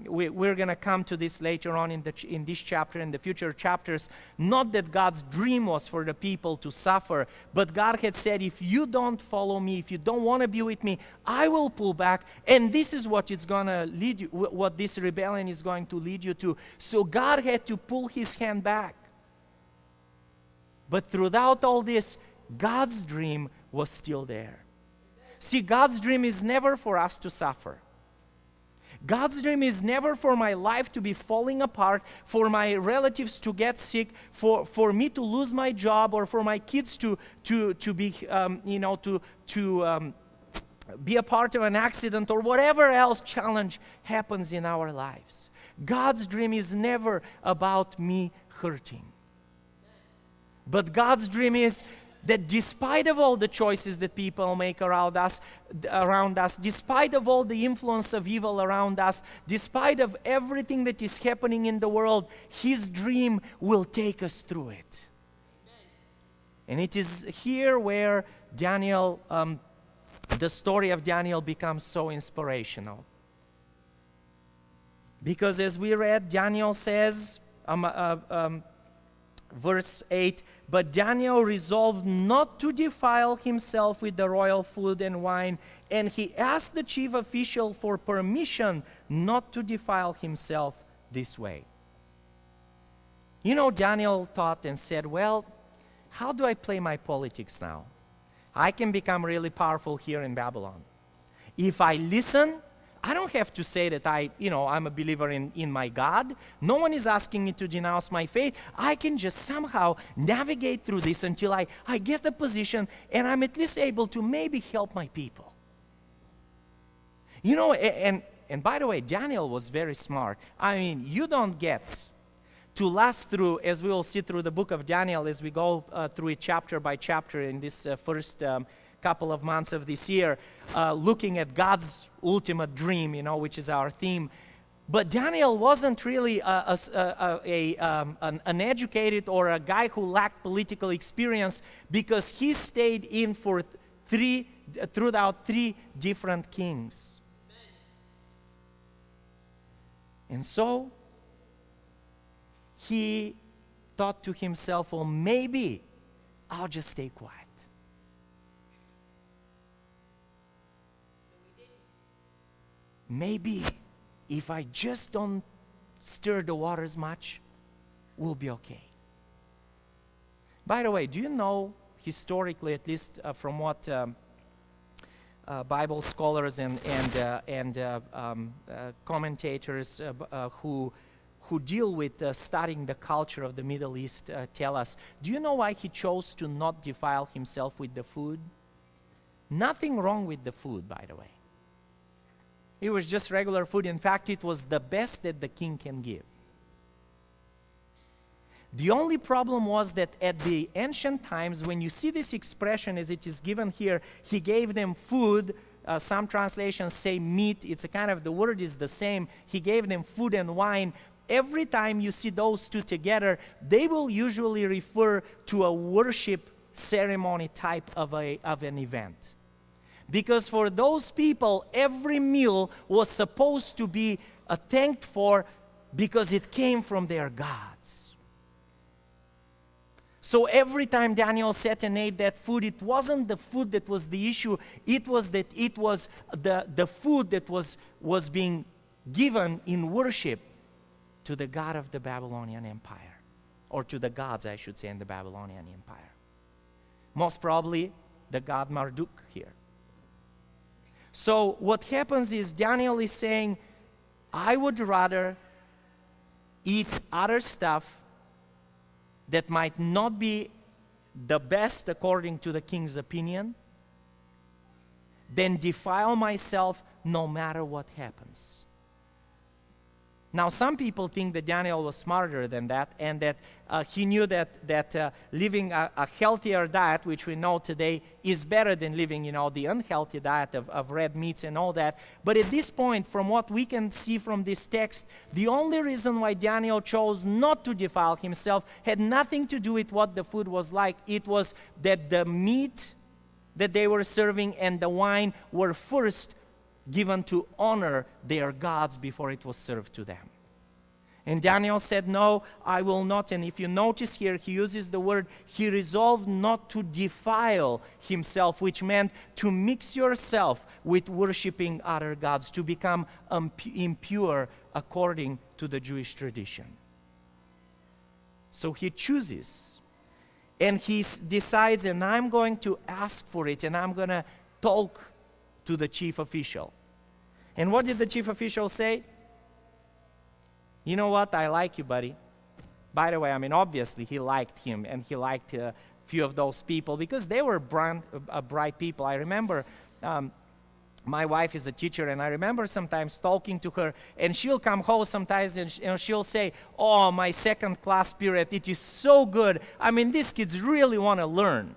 We're going to come to this later on in this chapter and the future chapters. Not that God's dream was for the people to suffer, but God had said, if you don't follow me, if you don't want to be with me, I will pull back, and this is what it's going to lead you, what this rebellion is going to lead you to. So God had to pull His hand back. But throughout all this, God's dream was still there. See, God's dream is never for us to suffer. God's dream is never for my life to be falling apart, for my relatives to get sick, for me to lose my job, or for my kids to be, be a part of an accident, or whatever else challenge happens in our lives. God's dream is never about me hurting. But God's dream is that despite of all the choices that people make around us, despite of all the influence of evil around us, despite of everything that is happening in the world, His dream will take us through it. And it is here where Daniel, the story of Daniel becomes so inspirational. Because as we read, Daniel says, verse 8, but Daniel resolved not to defile himself with the royal food and wine, and he asked the chief official for permission not to defile himself this way. You know, Daniel thought and said, well, how do I play my politics now? I can become really powerful here in Babylon. If I listen, I don't have to say that I'm a believer in my God. No one is asking me to denounce my faith. I can just somehow navigate through this until I get the position and I'm at least able to maybe help my people. You know, and by the way, Daniel was very smart. I mean, you don't get to last through, as we will see through the book of Daniel, as we go through it chapter by chapter in this first couple of months of this year, looking at God's ultimate dream, which is our theme. But Daniel wasn't really an educated or a guy who lacked political experience, because he stayed in for throughout three different kings. And so he thought to himself, well, maybe I'll just stay quiet. Maybe if I just don't stir the waters much, we'll be okay. By the way, do you know, historically, at least from what Bible scholars and commentators who deal with studying the culture of the Middle East tell us, do you know why he chose to not defile himself with the food? Nothing wrong with the food, by the way. It was just regular food. In fact, it was the best that the king can give. The only problem was that at the ancient times, when you see this expression as it is given here, he gave them food. Some translations say meat. It's a kind of, the word is the same. He gave them food and wine. Every time you see those two together, they will usually refer to a worship ceremony type of an event. Because for those people, every meal was supposed to be thanked for because it came from their gods. So every time Daniel sat and ate that food, it wasn't the food that was the issue. It was that it was the food that was being given in worship to the God of the Babylonian Empire. Or to the gods, I should say, in the Babylonian Empire. Most probably the god Marduk here. So what happens is Daniel is saying, I would rather eat other stuff that might not be the best according to the king's opinion than defile myself no matter what happens. Now, some people think that Daniel was smarter than that, and that he knew that living a healthier diet, which we know today, is better than living, the unhealthy diet of red meats and all that. But at this point, from what we can see from this text, the only reason why Daniel chose not to defile himself had nothing to do with what the food was like. It was that the meat that they were serving and the wine were first given to honor their gods before it was served to them. And Daniel said, no, I will not. And if you notice here, he uses the word, he resolved not to defile himself, which meant to mix yourself with worshiping other gods, to become impure according to the Jewish tradition. So he chooses, and he decides, and I'm going to ask for it, and I'm going to talk to the chief official. And what did the chief official say? You know what? I like you, buddy. By the way, obviously he liked him, and he liked a few of those people because they were bright people. I remember my wife is a teacher, and I remember sometimes talking to her, and she'll come home sometimes and she'll say, oh, my second class period, it is so good. These kids really want to learn.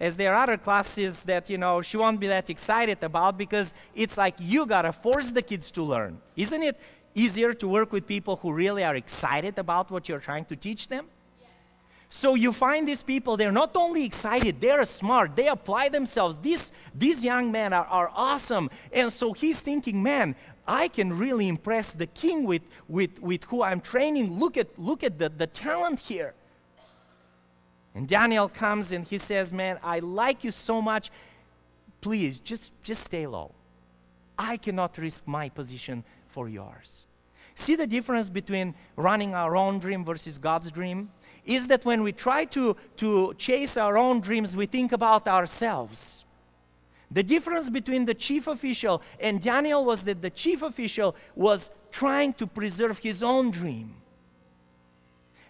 As there are other classes that, she won't be that excited about because it's like you got to force the kids to learn. Isn't it easier to work with people who really are excited about what you're trying to teach them? Yes. So you find these people, they're not only excited, they're smart, they apply themselves. These young men are awesome. And so he's thinking, man, I can really impress the king with who I'm training. Look at the talent here. And Daniel comes and he says, man, I like you so much. Please, just stay low. I cannot risk my position for yours. See the difference between running our own dream versus God's dream? Is that when we try to chase our own dreams, we think about ourselves. The difference between the chief official and Daniel was that the chief official was trying to preserve his own dream.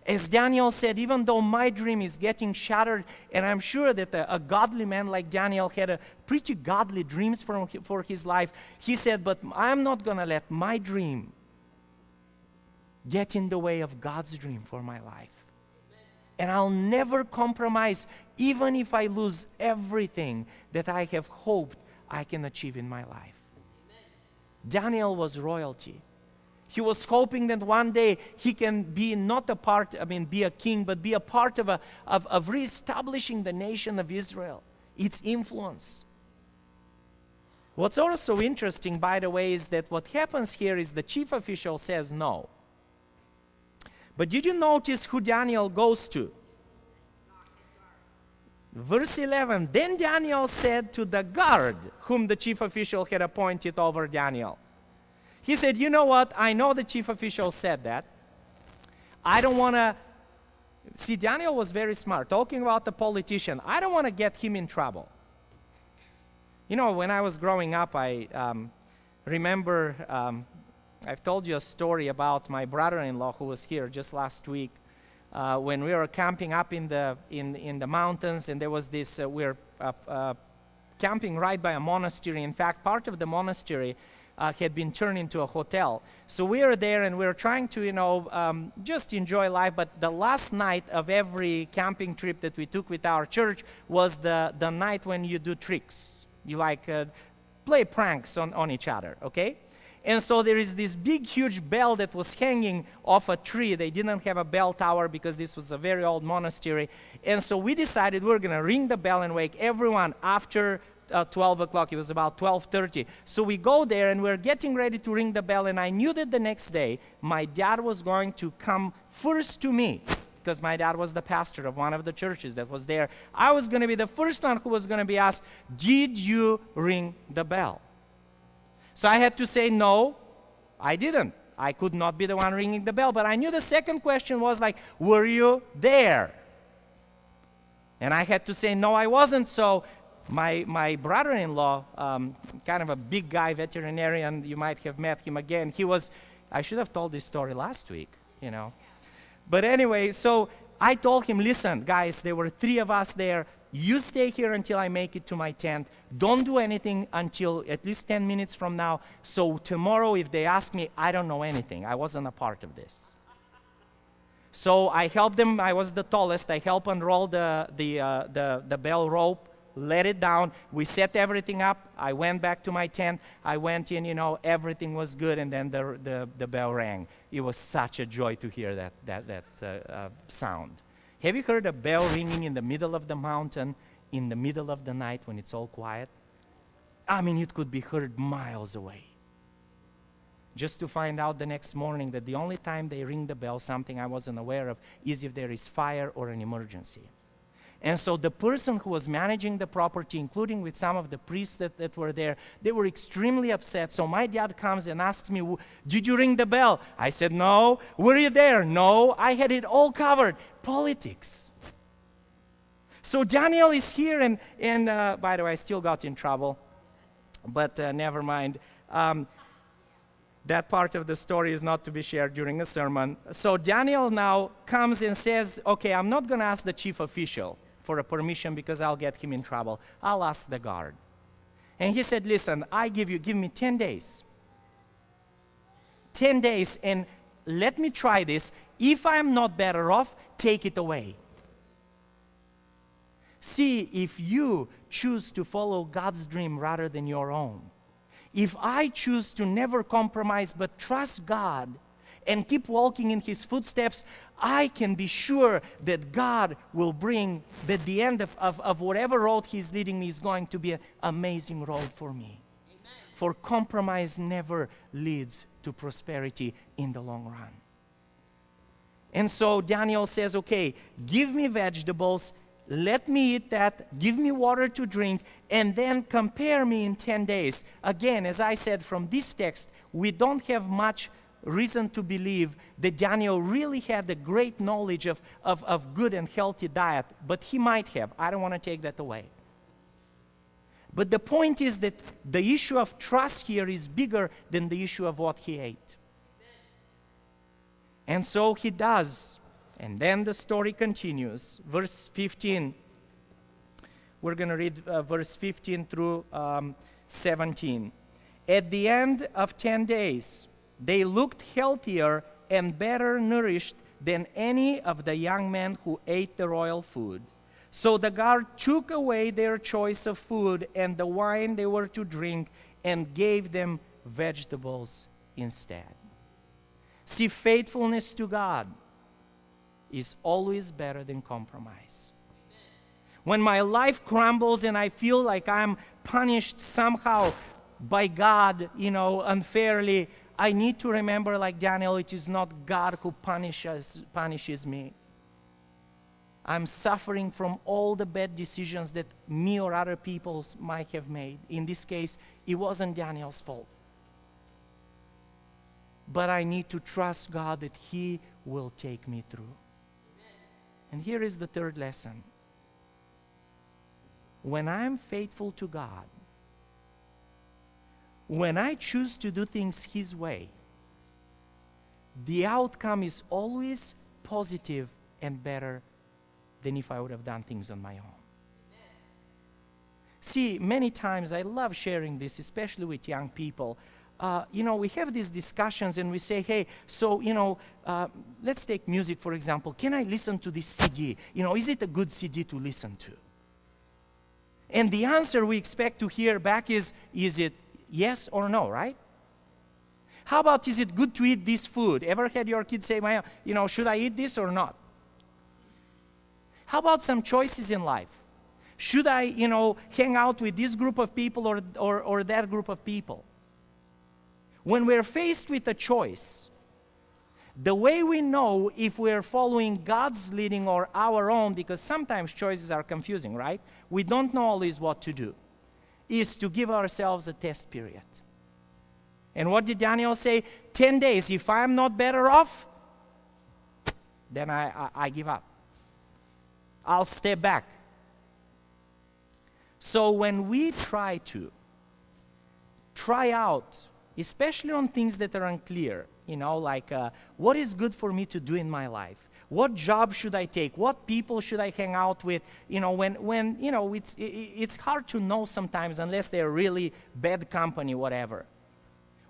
As Daniel said, even though my dream is getting shattered, and I'm sure that a godly man like Daniel had a pretty godly dreams for his life, he said, but I'm not going to let my dream get in the way of God's dream for my life. And I'll never compromise, even if I lose everything that I have hoped I can achieve in my life. Daniel was royalty. He was hoping that one day he can be not a part, be a king, but be a part of reestablishing the nation of Israel, its influence. What's also interesting, by the way, is that what happens here is the chief official says no. But did you notice who Daniel goes to? Verse 11, then Daniel said to the guard whom the chief official had appointed over Daniel. He said, you know what? I know the chief official said that. I don't want to... See, Daniel was very smart, talking about the politician. I don't want to get him in trouble. When I was growing up, I remember... I've told you a story about my brother-in-law who was here just last week when we were camping up in the mountains, and there was this, we were camping right by a monastery. In fact, part of the monastery had been turned into a hotel. So we were there and we were trying to, just enjoy life. But the last night of every camping trip that we took with our church was the night when you do tricks. You play pranks on each other, okay? And so there is this big, huge bell that was hanging off a tree. They didn't have a bell tower because this was a very old monastery. And so we decided we're going to ring the bell and wake everyone after 12 o'clock. It was about 12:30. So we go there and we're getting ready to ring the bell. And I knew that the next day my dad was going to come first to me because my dad was the pastor of one of the churches that was there. I was going to be the first one who was going to be asked, did you ring the bell? So I had to say, no, I didn't. I could not be the one ringing the bell. But I knew the second question was were you there? And I had to say, no, I wasn't. So my brother-in-law, kind of a big guy, veterinarian, you might have met him again. I should have told this story last week, But anyway, so I told him, listen, guys, there were 3 of us there. You stay here until I make it to my tent. Don't do anything until at least 10 minutes from now. So tomorrow, if they ask me, I don't know anything. I wasn't a part of this. So I helped them. I was the tallest. I helped unroll the bell rope, let it down. We set everything up. I went back to my tent. I went in, everything was good, and then the bell rang. It was such a joy to hear that sound. Have you heard a bell ringing in the middle of the mountain, in the middle of the night when it's all quiet? It could be heard miles away. Just to find out the next morning that the only time they ring the bell, something I wasn't aware of, is if there is fire or an emergency. And so the person who was managing the property, including with some of the priests that were there, they were extremely upset. So my dad comes and asks me, did you ring the bell? I said, no. Were you there? No. I had it all covered. Politics. So Daniel is here, and by the way, I still got in trouble. But never mind. That part of the story is not to be shared during a sermon. So Daniel now comes and says, okay, I'm not going to ask the chief official for a permission because I'll get him in trouble. I'll ask the guard. And he said, listen, give me 10 days. 10 days, and let me try this. If I'm not better off, take it away. See, if you choose to follow God's dream rather than your own, if I choose to never compromise but trust God and keep walking in His footsteps, I can be sure that God will bring, that the end of whatever road He's leading me is going to be an amazing road for me. Amen. For compromise never leads to prosperity in the long run. And so Daniel says, okay, give me vegetables, let me eat that, give me water to drink, and then compare me in 10 days. Again, as I said, from this text, we don't have much reason to believe that Daniel really had a great knowledge of good and healthy diet, but he might have. I don't want to take that away. But the point is that the issue of trust here is bigger than the issue of what he ate. And so he does. And then the story continues. Verse 15. We're going to read verse 15 through 17. At the end of 10 days, they looked healthier and better nourished than any of the young men who ate the royal food. So the guard took away their choice of food and the wine they were to drink and gave them vegetables instead. See, faithfulness to God is always better than compromise. When my life crumbles and I feel like I'm punished somehow by God, unfairly, I need to remember, like Daniel, it is not God who punishes me. I'm suffering from all the bad decisions that me or other people might have made. In this case, it wasn't Daniel's fault. But I need to trust God that He will take me through. And here is the third lesson. When I'm faithful to God, when I choose to do things His way, the outcome is always positive and better than if I would have done things on my own. See, many times I love sharing this, especially with young people. We have these discussions and we say, hey, so, let's take music, for example. Can I listen to this CD? Is it a good CD to listen to? And the answer we expect to hear back is it yes or no, right? How about, is it good to eat this food? Ever had your kids say, should I eat this or not? How about some choices in life? Should I, hang out with this group of people or that group of people? When we're faced with a choice, the way we know if we're following God's leading or our own, because sometimes choices are confusing, right? We don't know always what to do, is to give ourselves a test period. And what did Daniel say? 10 days. If I'm not better off, then I give up. I'll step back. So when we try out, especially on things that are unclear, like what is good for me to do in my life? What job should I take? What people should I hang out with? When it's hard to know sometimes unless they're really bad company, whatever.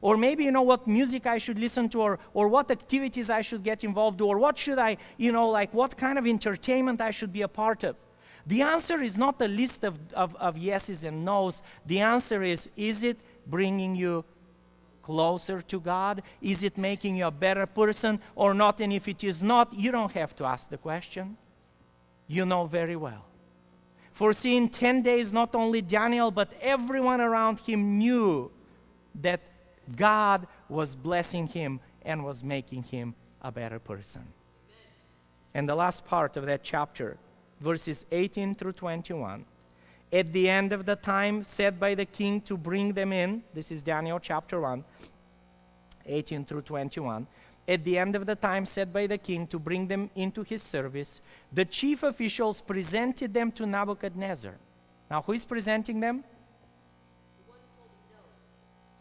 Or maybe, what music I should listen to, or what activities I should get involved in, or what should I, what kind of entertainment I should be a part of. The answer is not a list of yeses and nos. The answer is it bringing you closer to God? Is it making you a better person or not? And if it is not, you don't have to ask the question. You know very well. For see, in 10 days, not only Daniel, but everyone around him knew that God was blessing him and was making him a better person. And the last part of that chapter, verses 18 through 21. At the end of the time set by the king to bring them in, this is Daniel chapter 1, 18 through 21. At the end of the time set by the king to bring them into his service, the chief officials presented them to Nebuchadnezzar. Now, who is presenting them?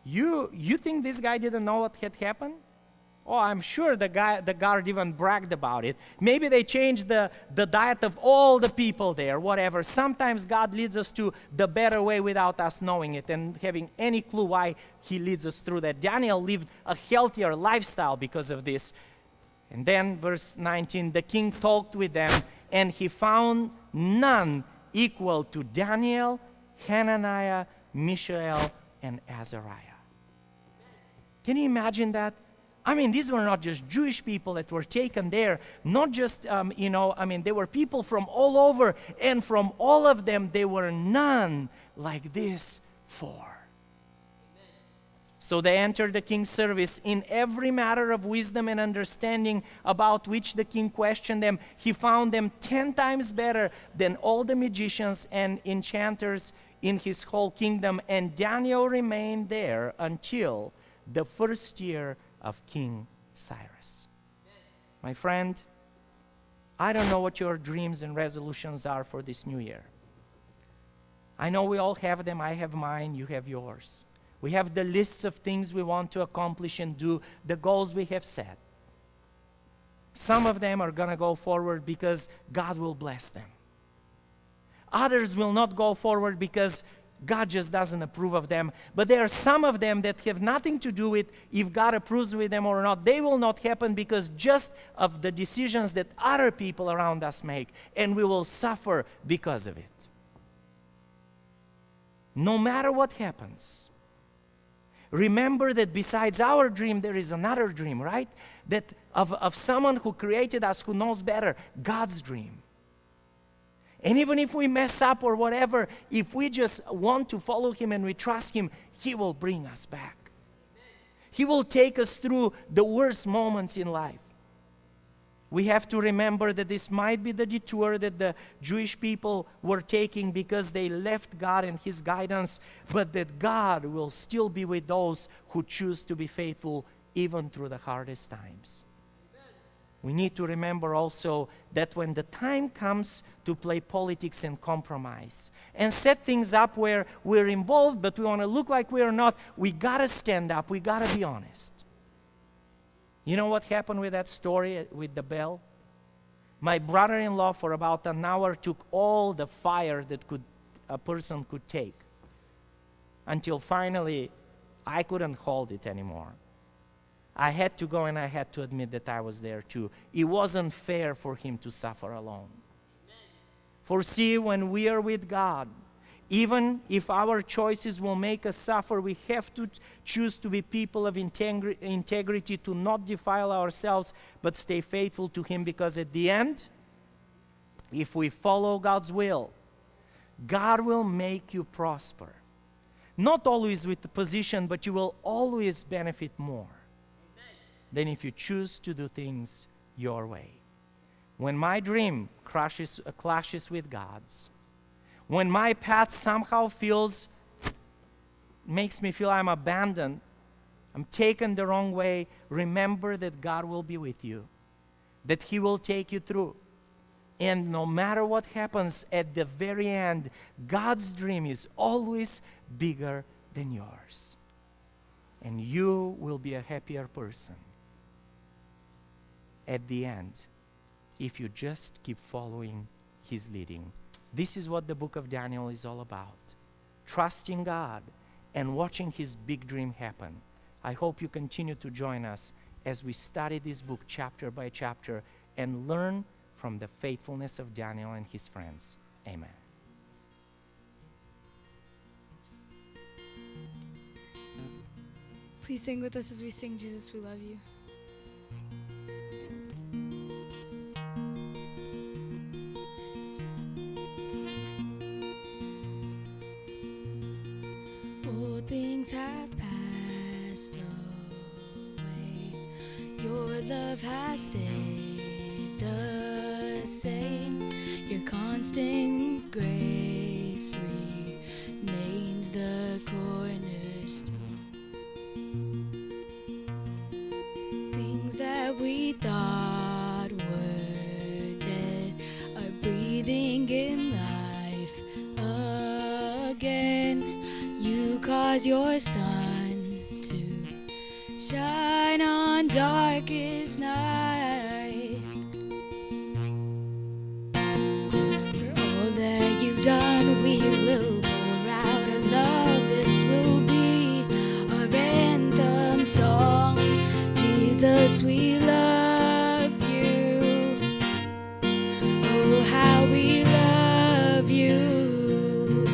You think this guy didn't know what had happened? Oh, I'm sure the guard even bragged about it. Maybe they changed the diet of all the people there, whatever. Sometimes God leads us to the better way without us knowing it and having any clue why he leads us through that. Daniel lived a healthier lifestyle because of this. And then verse 19, the king talked with them, and he found none equal to Daniel, Hananiah, Mishael, and Azariah. Can you imagine that? I mean, these were not just Jewish people that were taken there, not just, they were people from all over, and from all of them, there were none like this four. So they entered the king's service in every matter of wisdom and understanding about which the king questioned them. He found them 10 times better than all the magicians and enchanters in his whole kingdom, and Daniel remained there until the first year of King Cyrus. My friend, I don't know what your dreams and resolutions are for this new year. I know we all have them. I have mine, you have yours. We have the lists of things we want to accomplish and do, the goals we have set. Some of them are going to go forward because God will bless them. Others will not go forward because God just doesn't approve of them. But there are some of them that have nothing to do with if God approves with them or not. They will not happen because just of the decisions that other people around us make, and we will suffer because of it. No matter what happens, remember that besides our dream, there is another dream, right? That of someone who created us, who knows better, God's dream. And even if we mess up or whatever, if we just want to follow him and we trust him, he will bring us back. He will take us through the worst moments in life. We have to remember that this might be the detour that the Jewish people were taking because they left God and his guidance, but that God will still be with those who choose to be faithful even through the hardest times. We need to remember also that when the time comes to play politics and compromise and set things up where we're involved but we want to look like we're not, we got to stand up, we got to be honest. You know what happened with that story with the bell? My brother-in-law for about an hour took all the fire that a person could take until finally I couldn't hold it anymore. I had to go and I had to admit that I was there too. It wasn't fair for him to suffer alone. For see, when we are with God, even if our choices will make us suffer, we have to choose to be people of integrity, to not defile ourselves, but stay faithful to him, because at the end, if we follow God's will, God will make you prosper. Not always with the position, but you will always benefit more than if you choose to do things your way. When my dream clashes with God's, when my path somehow makes me feel I'm abandoned, I'm taken the wrong way, remember that God will be with you, that he will take you through. And no matter what happens at the very end, God's dream is always bigger than yours. And you will be a happier person at the end if you just keep following his leading. This is what the book of Daniel is all about. Trusting God and watching his big dream happen. I hope you continue to join us as we study this book chapter by chapter and learn from the faithfulness of Daniel and his friends. Amen. Please sing with us as we sing Jesus, We Love You. Old things have passed away. Your love has stayed the same. Your constant grace remains the cornerstone. Things that we thought were dead are breathing in life again. You cause your sun shine on darkest night. For all that you've done, we will pour out our love. This will be our anthem song. Jesus, we love you. Oh, how we love you.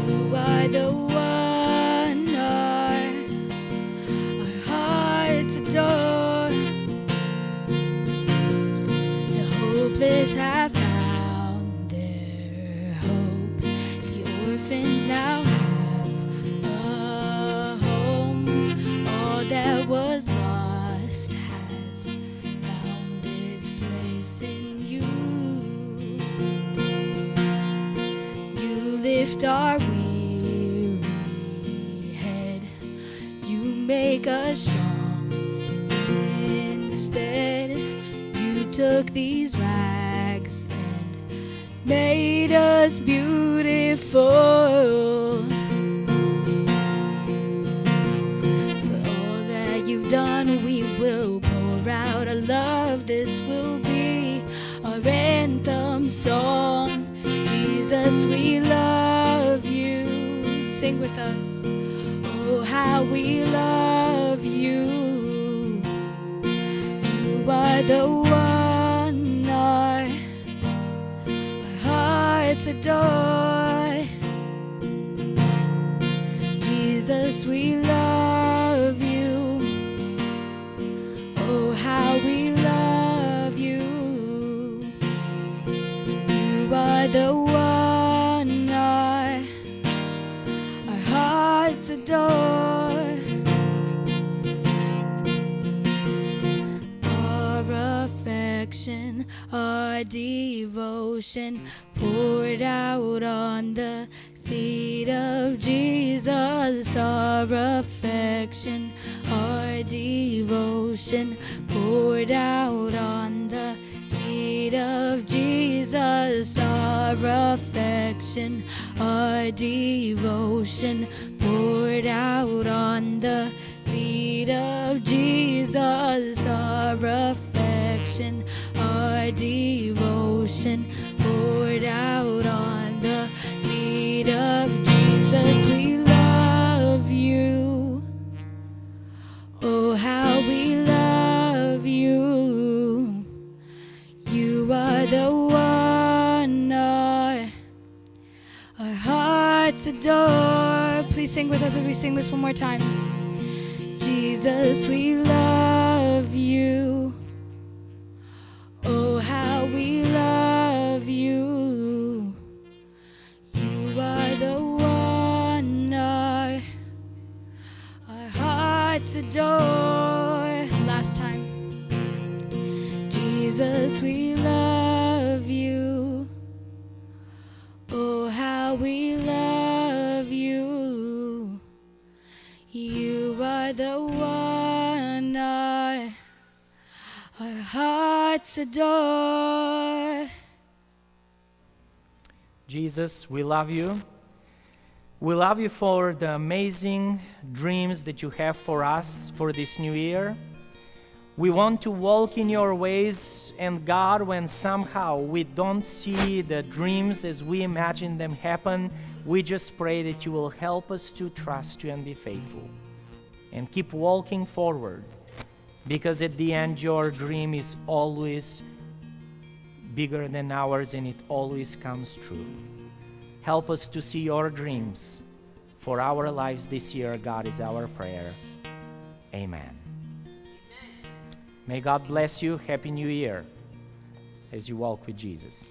You are the one our hearts adore. The hopeless have found their hope. The orphans now have a home. All that was lost has found its place in you. You lift our weary head. You make us strong instead. You took these rags and made us beautiful. For all that you've done, we will pour out our love. This will be our anthem song. Jesus, we love you. Sing with us. Oh, how we love you. You are the one our hearts adore. Jesus, we love you. Oh, how we love you. You are the one our hearts adore. Our affection, our devotion poured out on the feet of Jesus. Our affection, our devotion poured out on the feet of Jesus. Our affection, our devotion poured out on the feet of Jesus. Our affection, our devotion poured out on the feet of Jesus. We love you. Oh, how we love you. You are the one our hearts adore. Please sing with us as we sing this one more time. Jesus, we love you. Oh, how we love you. You are the one our hearts adore. Last time. Jesus, we love you. Oh, how we love you. You are the one our hearts adore. Jesus, we love you. We love you for the amazing dreams that you have for us for this new year. We want to walk in your ways, and God, when somehow we don't see the dreams as we imagine them happen, we just pray that you will help us to trust you and be faithful and keep walking forward, because at the end your dream is always bigger than ours and it always comes true. Help us to see your dreams for our lives this year, God, is our prayer. Amen. May God bless you. Happy New Year as you walk with Jesus.